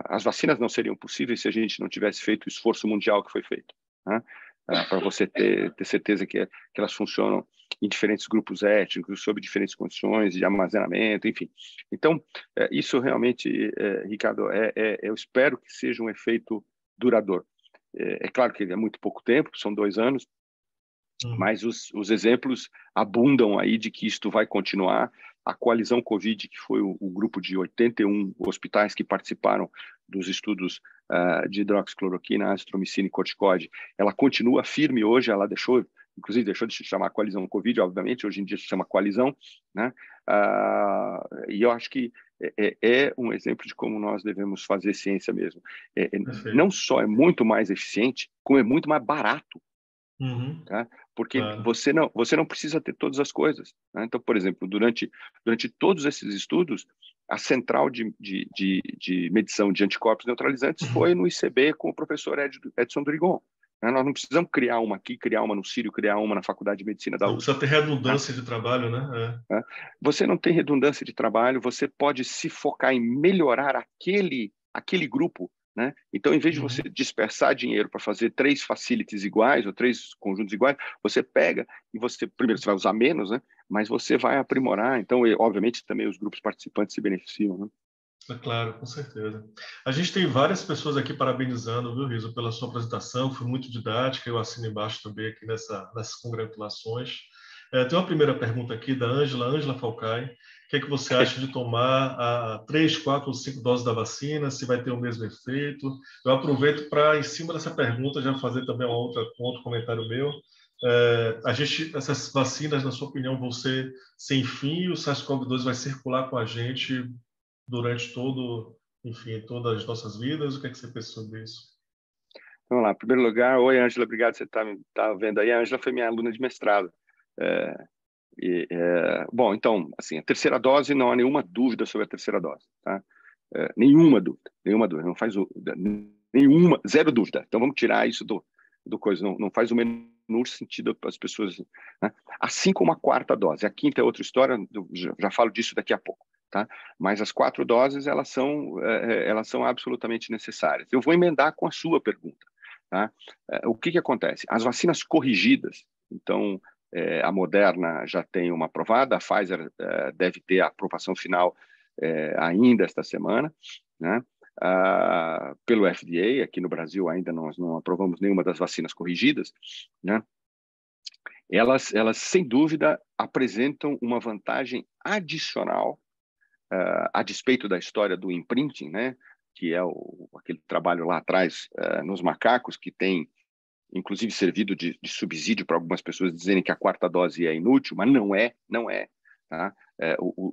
As vacinas não seriam possíveis se a gente não tivesse feito o esforço mundial que foi feito, né? Para você ter certeza que elas funcionam em diferentes grupos étnicos, sob diferentes condições de armazenamento, enfim. Então, isso realmente, Ricardo, eu espero que seja um efeito duradouro. É claro que é muito pouco tempo, são 2 anos, mas os exemplos abundam aí de que isto vai continuar. A coalizão Covid, que foi o grupo de 81 hospitais que participaram dos estudos de hidroxicloroquina, azitromicina e corticoide, ela continua firme hoje. Ela inclusive deixou de se chamar coalizão Covid, obviamente, hoje em dia se chama coalizão, né? E eu acho que é um exemplo de como nós devemos fazer ciência mesmo. Não só é muito mais eficiente, como é muito mais barato. Tá? Porque você não precisa ter todas as coisas, né? Então, por exemplo, durante todos esses estudos, a central de medição de anticorpos neutralizantes foi no ICB com o professor Edson Drigon, né? Nós não precisamos criar uma aqui, criar uma no Sírio, criar uma na Faculdade de Medicina da USP. Não precisa ter redundância de trabalho, né? Você não tem redundância de trabalho, você pode se focar em melhorar aquele grupo, né? Então, em vez de você dispersar dinheiro para fazer 3 facilities iguais ou 3 conjuntos iguais, você pega e primeiro, você vai usar menos, né? Mas você vai aprimorar. Então, obviamente, também os grupos participantes se beneficiam, né? Claro, com certeza. A gente tem várias pessoas aqui parabenizando, viu, Riso, pela sua apresentação. Foi muito didática. Eu assino embaixo também aqui nessas congratulações. Tem uma primeira pergunta aqui da Ângela Falcai. O que é que você acha de tomar 3, 4 ou 5 doses da vacina? Se vai ter o mesmo efeito? Eu aproveito para, em cima dessa pergunta, já fazer também um outro comentário meu. Essas vacinas, na sua opinião, vão ser sem fim e o SARS-CoV-2 vai circular com a gente durante todas as nossas vidas? O que é que você pensa sobre isso? Vamos lá. Em primeiro lugar, oi, Ângela, obrigado por você estar vendo aí. A Ângela foi minha aluna de mestrado. Bom, então, assim, a terceira dose, não há nenhuma dúvida sobre a terceira dose, tá? Nenhuma dúvida, não faz nenhuma, zero dúvida. Então vamos tirar isso do coisa, não faz o menor sentido para as pessoas, né? Assim como a quarta dose. A quinta é outra história, já falo disso daqui a pouco, tá? Mas as 4 doses, elas são absolutamente necessárias. Eu vou emendar com a sua pergunta, tá? O que acontece? As vacinas corrigidas, então, a Moderna já tem uma aprovada, a Pfizer deve ter a aprovação final ainda esta semana, né? Pelo FDA. Aqui no Brasil ainda nós não aprovamos nenhuma das vacinas corrigidas, né? Elas sem dúvida apresentam uma vantagem adicional a despeito da história do imprinting, né? Que é aquele trabalho lá atrás nos macacos, que tem inclusive servido de subsídio para algumas pessoas dizerem que a quarta dose é inútil, mas não é, tá?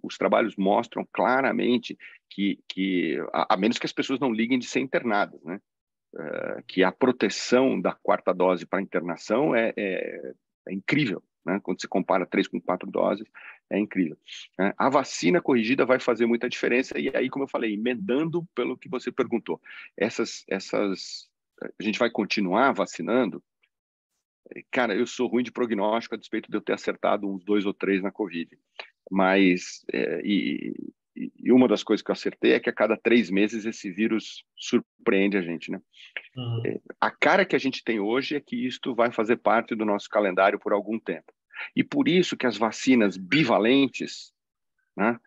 Os trabalhos mostram claramente que a menos que as pessoas não liguem de ser internadas, né? Que a proteção da quarta dose para internação é incrível, né? Quando você compara 3 com 4 doses, é incrível. A vacina corrigida vai fazer muita diferença, e aí, como eu falei, emendando pelo que você perguntou, a gente vai continuar vacinando. Cara, eu sou ruim de prognóstico a despeito de eu ter acertado uns 2 ou 3 na Covid. Mas, e uma das coisas que eu acertei é que a cada 3 meses esse vírus surpreende a gente, né? A cara que a gente tem hoje é que isto vai fazer parte do nosso calendário por algum tempo. E por isso que as vacinas bivalentes, né?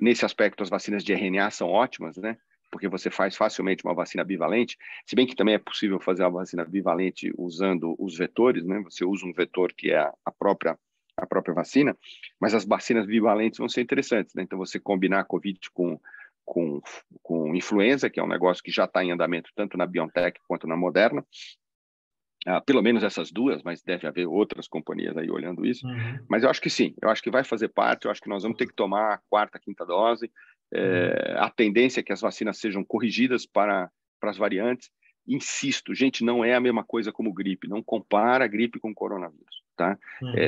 Nesse aspecto, as vacinas de RNA são ótimas, né? Porque você faz facilmente uma vacina bivalente, se bem que também é possível fazer uma vacina bivalente usando os vetores, né? Você usa um vetor que é a própria vacina, mas as vacinas bivalentes vão ser interessantes, né? Então, você combinar a Covid com influenza, que é um negócio que já está em andamento tanto na BioNTech quanto na Moderna, pelo menos essas 2, mas deve haver outras companhias aí olhando isso. Mas eu acho que sim, eu acho que vai fazer parte, eu acho que nós vamos ter que tomar a 4ª, 5ª dose. A tendência é que as vacinas sejam corrigidas para para as variantes. Insisto, gente, não é a mesma coisa como gripe. Não compara a gripe com o coronavírus, tá?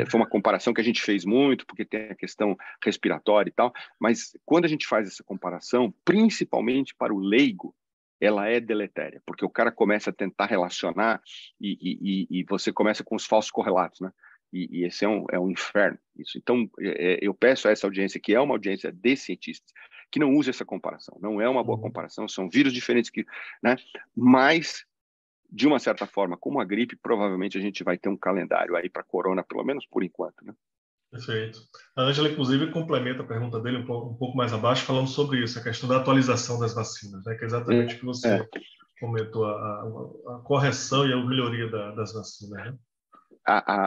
Foi uma comparação que a gente fez muito, porque tem a questão respiratória e tal, mas quando a gente faz essa comparação, principalmente para o leigo, ela é deletéria, porque o cara começa a tentar relacionar e você começa com os falsos correlatos, né? E esse é um inferno. Isso. Então, eu peço a essa audiência, que é uma audiência de cientistas, que não use essa comparação. Não é uma boa comparação, são vírus diferentes, né? Mas, de uma certa forma, como a gripe, provavelmente a gente vai ter um calendário aí para corona, pelo menos por enquanto, né? Perfeito. A Ângela, inclusive, complementa a pergunta dele um pouco mais abaixo, falando sobre isso, a questão da atualização das vacinas, né? Que é exatamente o que você comentou, a correção e a melhoria das vacinas, né?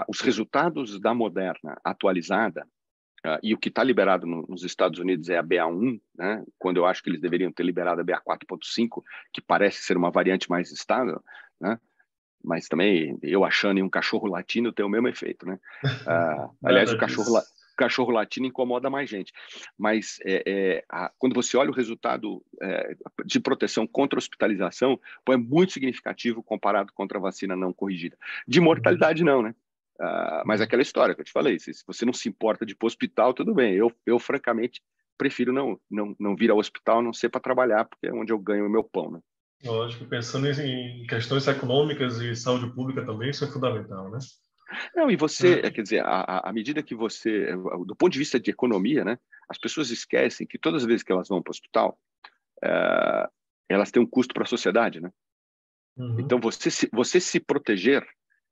Os resultados da Moderna atualizada, e o que está liberado nos Estados Unidos é a BA1, né? Quando eu acho que eles deveriam ter liberado a BA4.5, que parece ser uma variante mais estável, né? Mas também, eu achando em um cachorro latino, tem o mesmo efeito, né? Aliás, o cachorro latino incomoda mais gente. Mas quando você olha o resultado de proteção contra hospitalização, é muito significativo comparado contra a vacina não corrigida. De mortalidade, não, né? Mas aquela história que eu te falei, se você não se importa de ir para o hospital, tudo bem. Eu francamente, prefiro não vir ao hospital, a não ser para trabalhar, porque é onde eu ganho o meu pão, né? Lógico, pensando em questões econômicas e saúde pública também, isso é fundamental, né? Não, e você, quer dizer, à medida que você, do ponto de vista de economia, né, as pessoas esquecem que todas as vezes que elas vão para o hospital, elas têm um custo para a sociedade, né? Então, você se proteger,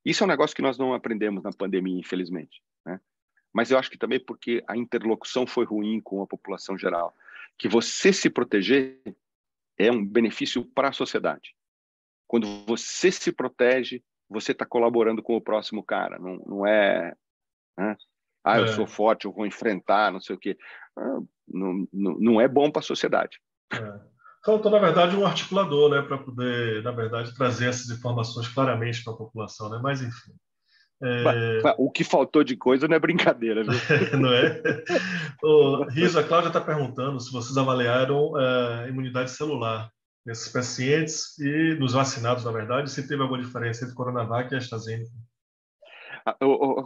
isso é um negócio que nós não aprendemos na pandemia, infelizmente, né? Mas eu acho que também porque a interlocução foi ruim com a população geral, que você se proteger é um benefício para a sociedade. Quando você se protege, você está colaborando com o próximo cara, não é, né? Eu sou forte, eu vou enfrentar, não sei o quê. Não é bom para a sociedade. Faltou, na verdade, um articulador, né, para poder, na verdade, trazer essas informações claramente para a população, né? Mas, enfim. O que faltou de coisa não é brincadeira, viu? Não é? O Riso, a Cláudia está perguntando se vocês avaliaram a imunidade celular nesses pacientes e nos vacinados, na verdade, se teve alguma diferença entre Coronavac e AstraZeneca.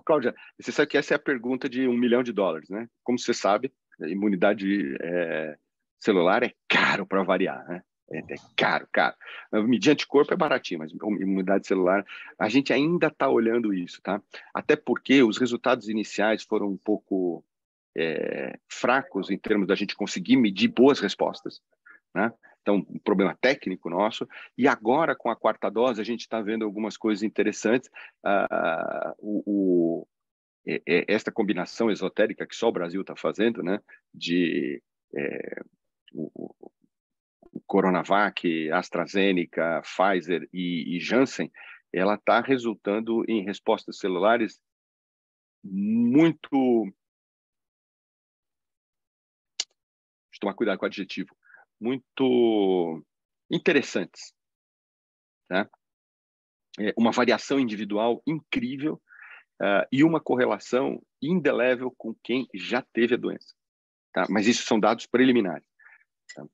Cláudia, você sabe que essa é a pergunta de $1 milhão, né? Como você sabe, a imunidade celular é caro para variar, né? É caro. Medir anticorpo é baratinho, mas imunidade celular, a gente ainda está olhando isso, tá? Até porque os resultados iniciais foram um pouco fracos em termos da gente conseguir medir boas respostas, né? Então, um problema técnico nosso. E agora, com a quarta dose, a gente está vendo algumas coisas interessantes. Esta combinação esotérica que só o Brasil está fazendo, né? De o Coronavac, AstraZeneca, Pfizer e Janssen, ela está resultando em respostas celulares muito... Deixa eu tomar cuidado com o adjetivo. Muito interessantes, né? Uma variação individual incrível e uma correlação indelével com quem já teve a doença, tá? Mas isso são dados preliminares, tá?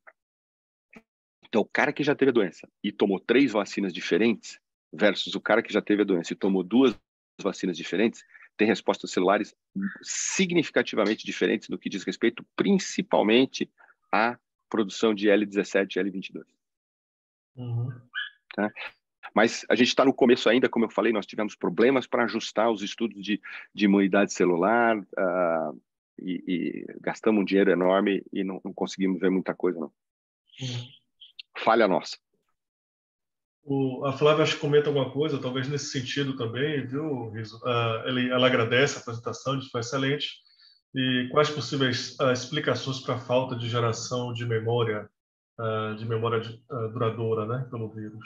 Então, o cara que já teve a doença e tomou 3 vacinas diferentes versus o cara que já teve a doença e tomou 2 vacinas diferentes, tem respostas celulares significativamente diferentes no que diz respeito principalmente à produção de L17 e L22. Tá? Mas a gente está no começo ainda, como eu falei, nós tivemos problemas para ajustar os estudos de imunidade celular e gastamos um dinheiro enorme e não conseguimos ver muita coisa, não. Falha nossa. A Flávia acho que comenta alguma coisa, talvez nesse sentido também, viu, Riso? Ela agradece a apresentação, diz que foi excelente. E quais possíveis explicações para a falta de geração de memória duradoura, né, pelo vírus?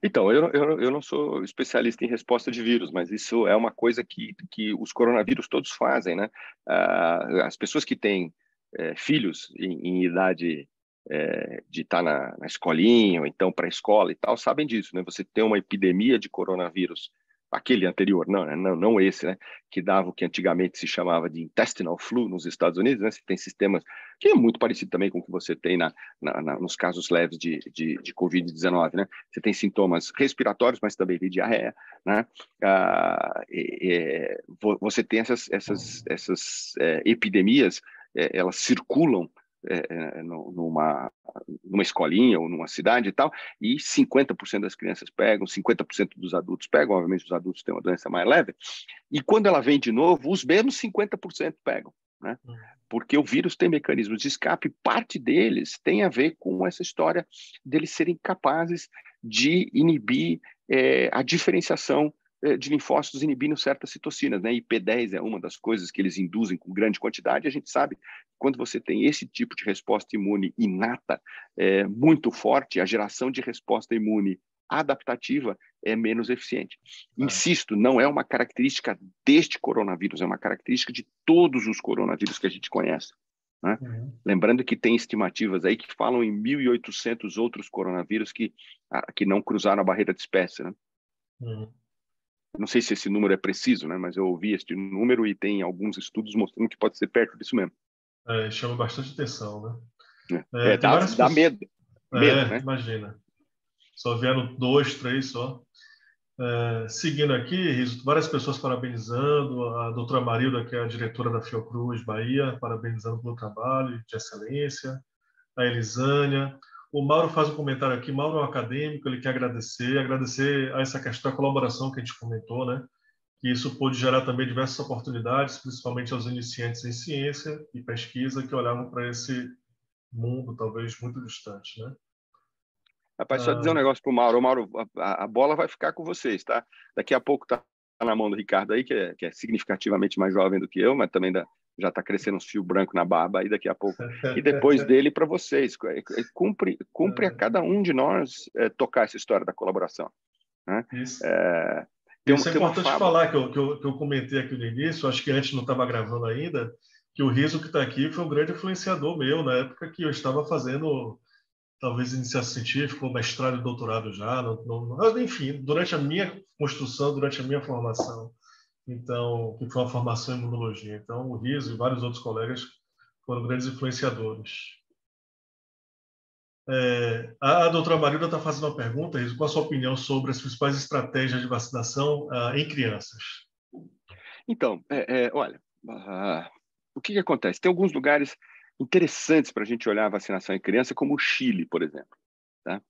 Então, eu não sou especialista em resposta de vírus, mas isso é uma coisa que os coronavírus todos fazem, né? As pessoas que têm filhos em idade de estar na escolinha, ou então para a escola e tal, sabem disso, né? Você tem uma epidemia de coronavírus aquele anterior, não esse, né, que dava o que antigamente se chamava de intestinal flu nos Estados Unidos, né, você tem sistemas que é muito parecido também com o que você tem nos casos leves de Covid-19, né, você tem sintomas respiratórios, mas também de diarreia, né, você tem essas epidemias, elas circulam numa escolinha ou numa cidade e tal, e 50% das crianças pegam, 50% dos adultos pegam, obviamente os adultos têm uma doença mais leve, e quando ela vem de novo, os mesmos 50% pegam, né? Porque o vírus tem mecanismos de escape, parte deles tem a ver com essa história deles serem capazes de inibir a diferenciação de linfócitos inibindo certas citocinas, né? IP10 é uma das coisas que eles induzem com grande quantidade. A gente sabe que quando você tem esse tipo de resposta imune inata muito forte, a geração de resposta imune adaptativa é menos eficiente. Insisto, não é uma característica deste coronavírus, é uma característica de todos os coronavírus que a gente conhece, né? Lembrando que tem estimativas aí que falam em 1.800 outros coronavírus que não cruzaram a barreira de espécie, né? Não sei se esse número é preciso, né? Mas eu ouvi este número e tem alguns estudos mostrando que pode ser perto disso mesmo. Chama bastante atenção, né? Tem Dá, várias dá pessoas... medo, né? Imagina. Só vieram 2, 3 só. Seguindo aqui, Riso, várias pessoas parabenizando, a doutora Marilda, que é a diretora da Fiocruz Bahia, parabenizando pelo trabalho de excelência, a Elisânia. O Mauro faz um comentário aqui, Mauro é um acadêmico, ele quer agradecer a essa questão da colaboração que a gente comentou, né? Que isso pôde gerar também diversas oportunidades, principalmente aos iniciantes em ciência e pesquisa que olhavam para esse mundo talvez muito distante, né? Rapaz, só dizer um negócio pro Mauro. Mauro, a bola vai ficar com vocês, tá? Daqui a pouco tá na mão do Ricardo aí, que é significativamente mais jovem do que eu, mas também já está crescendo uns fios brancos na barba aí daqui a pouco. E depois dele para vocês. Cumpre a cada um de nós tocar essa história da colaboração, né? Isso. Isso é importante falar, que eu comentei aqui no início, acho que antes não estava gravando ainda, que o Riso que está aqui foi um grande influenciador meu, na época que eu estava fazendo talvez iniciação científica, ou mestrado e doutorado já, enfim, durante a minha construção, durante a minha formação. Então, que foi uma formação em imunologia. Então, o Riso e vários outros colegas foram grandes influenciadores. A doutora Marilda está fazendo uma pergunta, Riso, qual a sua opinião sobre as principais estratégias de vacinação em crianças? Então, olha, o que acontece? Tem alguns lugares interessantes para a gente olhar a vacinação em criança, como o Chile, por exemplo, tá?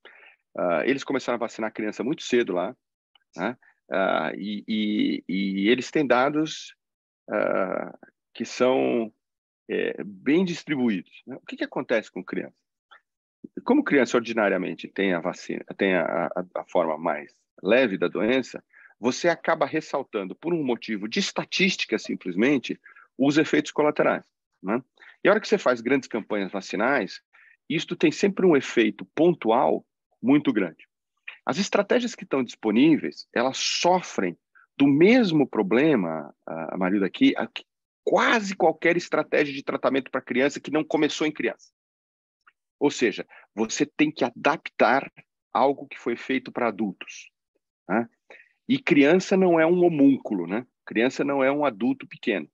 Eles começaram a vacinar a criança muito cedo lá, né? E eles têm dados que são bem distribuídos, né? O que acontece com criança? Como criança ordinariamente tem a vacina, tem a forma mais leve da doença, você acaba ressaltando, por um motivo de estatística simplesmente, os efeitos colaterais, né? E a hora que você faz grandes campanhas vacinais, isto tem sempre um efeito pontual muito grande. As estratégias que estão disponíveis, elas sofrem do mesmo problema, a Marilda aqui, quase qualquer estratégia de tratamento para criança que não começou em criança. Ou seja, você tem que adaptar algo que foi feito para adultos, né? E criança não é um homúnculo, né? Criança não é um adulto pequeno.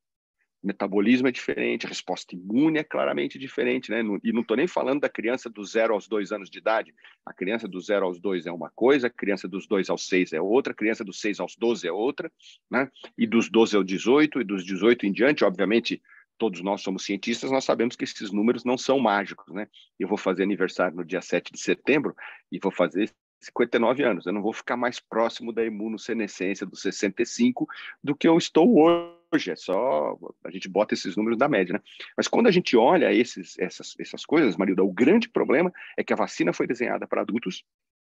O metabolismo é diferente, a resposta imune é claramente diferente, né? E não estou nem falando da criança dos 0 aos 2 anos de idade. A criança dos 0 aos 2 é uma coisa, a criança dos 2 aos 6 é outra, a criança dos 6 aos 12 é outra, né? E dos 12 aos 18, e dos 18 em diante, obviamente, todos nós somos cientistas, nós sabemos que esses números não são mágicos, né? Eu vou fazer aniversário no dia 7 de setembro e vou fazer 59 anos. Eu não vou ficar mais próximo da imunossenescência dos 65 do que eu estou hoje. É só a gente bota esses números da média, né? Mas quando a gente olha essas coisas, Marilda, o grande problema é que a vacina foi desenhada para adultos,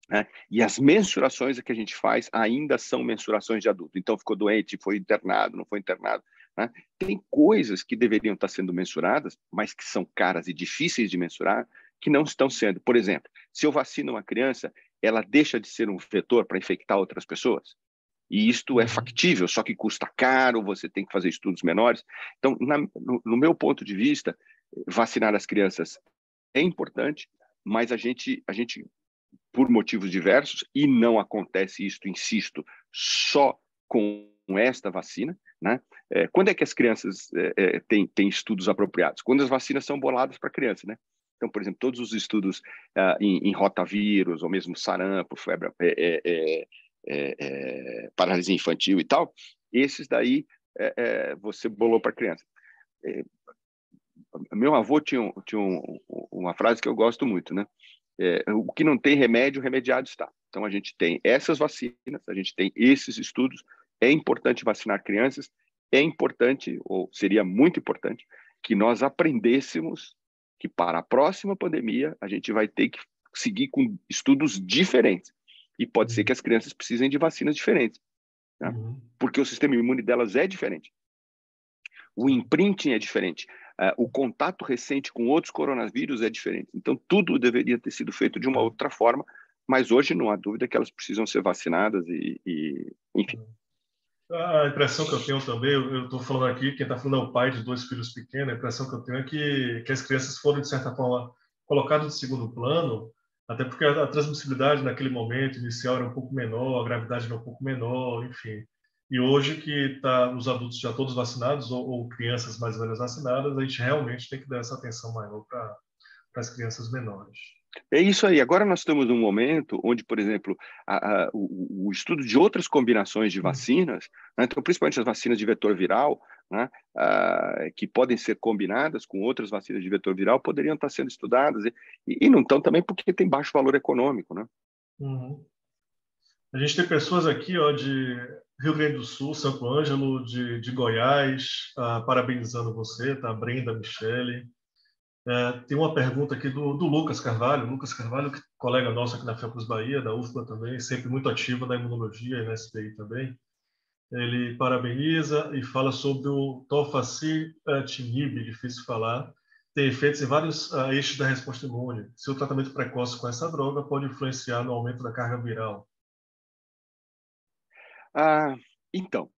né? E as mensurações que a gente faz ainda são mensurações de adulto. Então, ficou doente, foi internado, não foi internado, né? Tem coisas que deveriam estar sendo mensuradas, mas que são caras e difíceis de mensurar, que não estão sendo. Por exemplo, se eu vacino uma criança, ela deixa de ser um vetor para infectar outras pessoas? E isto é factível, só que custa caro, você tem que fazer estudos menores. Então, no meu ponto de vista, vacinar as crianças é importante, mas a gente, por motivos diversos, e não acontece isto, insisto, só com esta vacina, né? Quando é que as crianças têm estudos apropriados? Quando as vacinas são boladas para criança, né? Então, por exemplo, todos os estudos em rotavírus, ou mesmo sarampo, febre, paralisia infantil e tal, esses daí você bolou para criança. Meu avô tinha uma frase que eu gosto muito, né? O que não tem remédio, remediado está. Então, a gente tem essas vacinas, a gente tem esses estudos, é importante vacinar crianças, é importante, ou seria muito importante, que nós aprendêssemos que para a próxima pandemia a gente vai ter que seguir com estudos diferentes. E pode ser que as crianças precisem de vacinas diferentes, né? Porque o sistema imune delas é diferente. O imprinting é diferente. O contato recente com outros coronavírus é diferente. Então, tudo deveria ter sido feito de uma outra forma, mas hoje não há dúvida que elas precisam ser vacinadas enfim. A impressão que eu tenho também, eu estou falando aqui, quem está falando é o pai de 2 filhos pequenos, a impressão que eu tenho é que as crianças foram, de certa forma, colocadas em segundo plano, até porque a transmissibilidade naquele momento inicial era um pouco menor, a gravidade era um pouco menor, enfim. E hoje que tá os adultos já todos vacinados, ou crianças mais velhas vacinadas, a gente realmente tem que dar essa atenção maior para as crianças menores. É isso aí. Agora nós estamos num momento onde, por exemplo, o estudo de outras combinações de vacinas, né, então, principalmente as vacinas de vetor viral, né, que podem ser combinadas com outras vacinas de vetor viral, poderiam estar sendo estudadas e não estão também porque tem baixo valor econômico, né? Uhum. A gente tem pessoas aqui, ó, de Rio Grande do Sul, Santo Ângelo, de Goiás, parabenizando você, tá? Brenda, Michele. Tem uma pergunta aqui do Lucas Carvalho, que é colega nosso aqui na Fiocruz Bahia, da UFBA também, sempre muito ativo na imunologia e na SPI também. Ele parabeniza e fala sobre o tofacitinib, difícil falar, tem efeitos em vários eixos da resposta imune. Se o tratamento precoce com essa droga pode influenciar no aumento da carga viral. Então,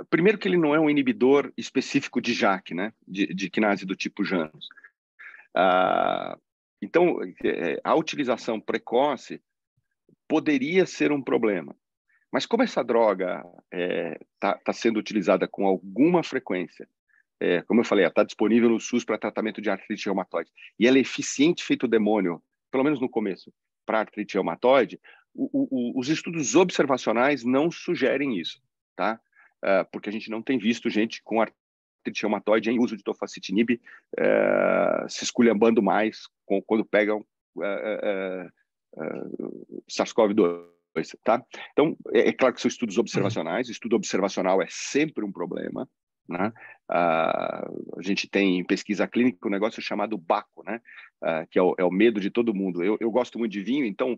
primeiro que ele não é um inibidor específico de JAK, né? De quinase do tipo Janus. Então, a utilização precoce poderia ser um problema. Mas como essa droga está sendo utilizada com alguma frequência, como eu falei, está disponível no SUS para tratamento de artrite reumatoide, e ela é eficiente feito demônio, pelo menos no começo, para artrite reumatoide, os estudos observacionais não sugerem isso, tá? Porque a gente não tem visto gente com artrite reumatoide em uso de tofacitinib se esculhambando mais quando pegam SARS-CoV-2. Tá? Então, é claro que são estudos observacionais, estudo observacional é sempre um problema, né? A gente tem em pesquisa clínica um negócio chamado BACO, né? Que é o medo de todo mundo. Eu gosto muito de vinho, então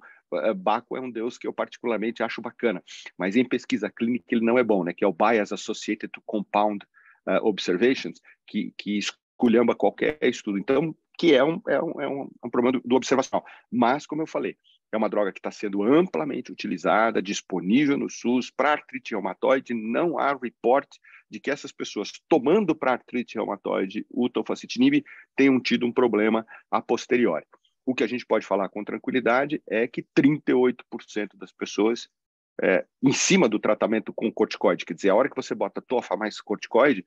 BACO é um deus que eu particularmente acho bacana, mas em pesquisa clínica ele não é bom, né? Que é o Bias Associated to Compound Observations, que esculhamba qualquer estudo. Então, que é um problema do observacional. Mas, como eu falei, é uma droga que está sendo amplamente utilizada, disponível no SUS para artrite reumatoide. Não há reporte de que essas pessoas tomando para artrite reumatoide o tofacitinib tenham tido um problema a posteriori. O que a gente pode falar com tranquilidade é que 38% das pessoas em cima do tratamento com corticoide, quer dizer, a hora que você bota tofa mais corticoide,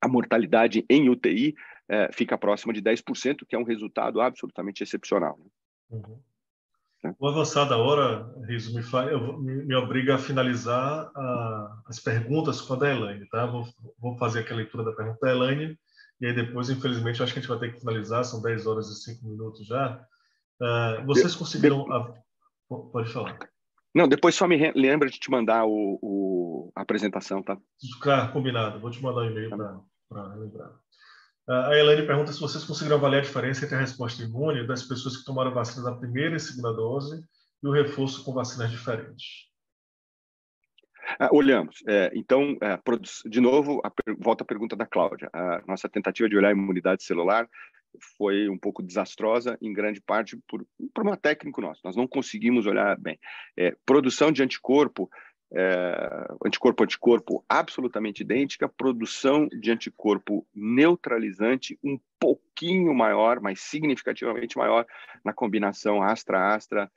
a mortalidade em UTI fica próxima de 10%, que é um resultado absolutamente excepcional. Uhum. Vou avançar da hora, Riso, me obriga a finalizar as perguntas com a da Elaine, tá? Vou fazer aqui a leitura da pergunta da Elaine, e aí depois, infelizmente, acho que a gente vai ter que finalizar, são 10 horas e 5 minutos já. Vocês conseguiram... Pode falar. Não, depois só me lembra de te mandar a apresentação, tá? Claro, combinado. Vou te mandar um e-mail para lembrar. A Elaine pergunta se vocês conseguiram avaliar a diferença entre a resposta imune das pessoas que tomaram vacina da primeira e segunda dose e o reforço com vacinas diferentes. Olhamos. Então, de novo, volta a pergunta da Cláudia. A nossa tentativa de olhar a imunidade celular foi um pouco desastrosa, em grande parte por um problema técnico nosso. Nós não conseguimos olhar bem. Produção de anticorpo absolutamente idêntica, produção de anticorpo neutralizante um pouquinho maior, mas significativamente maior, na combinação Astra-Astra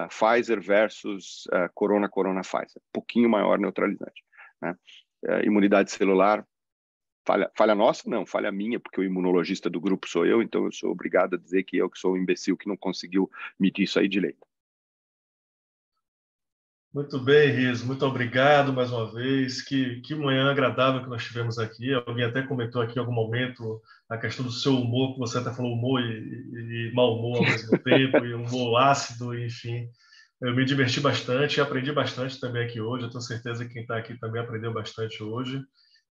Pfizer versus Corona Pfizer, um pouquinho maior neutralizante, né? Imunidade celular, falha nossa? Não, falha minha, porque o imunologista do grupo sou eu, então eu sou obrigado a dizer que eu que sou o imbecil que não conseguiu medir isso aí direito. Muito bem, Riz, muito obrigado mais uma vez. Que manhã agradável que nós tivemos aqui. Alguém até comentou aqui em algum momento a questão do seu humor, que você até falou humor e mau humor ao mesmo tempo, e humor ácido, enfim. Eu me diverti bastante e aprendi bastante também aqui hoje. Eu tenho certeza que quem está aqui também aprendeu bastante hoje.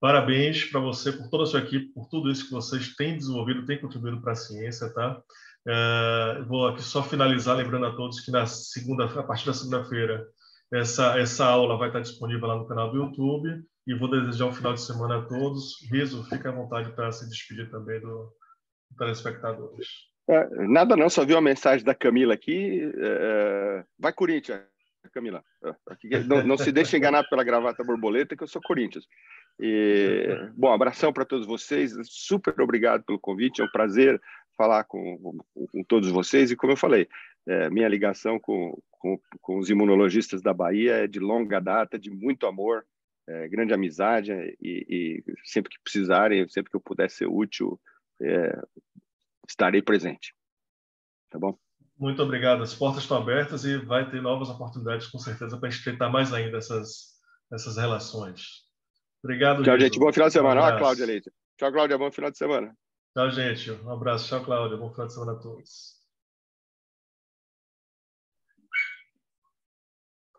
Parabéns para você, por toda a sua equipe, por tudo isso que vocês têm desenvolvido, têm contribuído para a ciência, tá? Vou aqui só finalizar lembrando a todos que a partir da segunda-feira, essa aula vai estar disponível lá no canal do YouTube e vou desejar um final de semana a todos. Riso, fique à vontade para se despedir também dos telespectadores. Nada não, só vi uma mensagem da Camila aqui. Vai Corinthians, Camila. Não se deixe enganar pela gravata borboleta, que eu sou Corinthians. Bom, abração para todos vocês. Super obrigado pelo convite. É um prazer falar com todos vocês. E como eu falei, minha ligação com os imunologistas da Bahia é de longa data, de muito amor, grande amizade. E sempre que precisarem, sempre que eu puder ser útil, estarei presente. Tá bom? Muito obrigado. As portas estão abertas e vai ter novas oportunidades, com certeza, para estreitar mais ainda essas relações. Obrigado, Tchau, Riso. gente. Bom final de semana. Um Olha a Cláudia Leite. Tchau, Cláudia. Bom final de semana. Tchau, gente. Um abraço. Tchau, Cláudia. Bom final de semana a todos.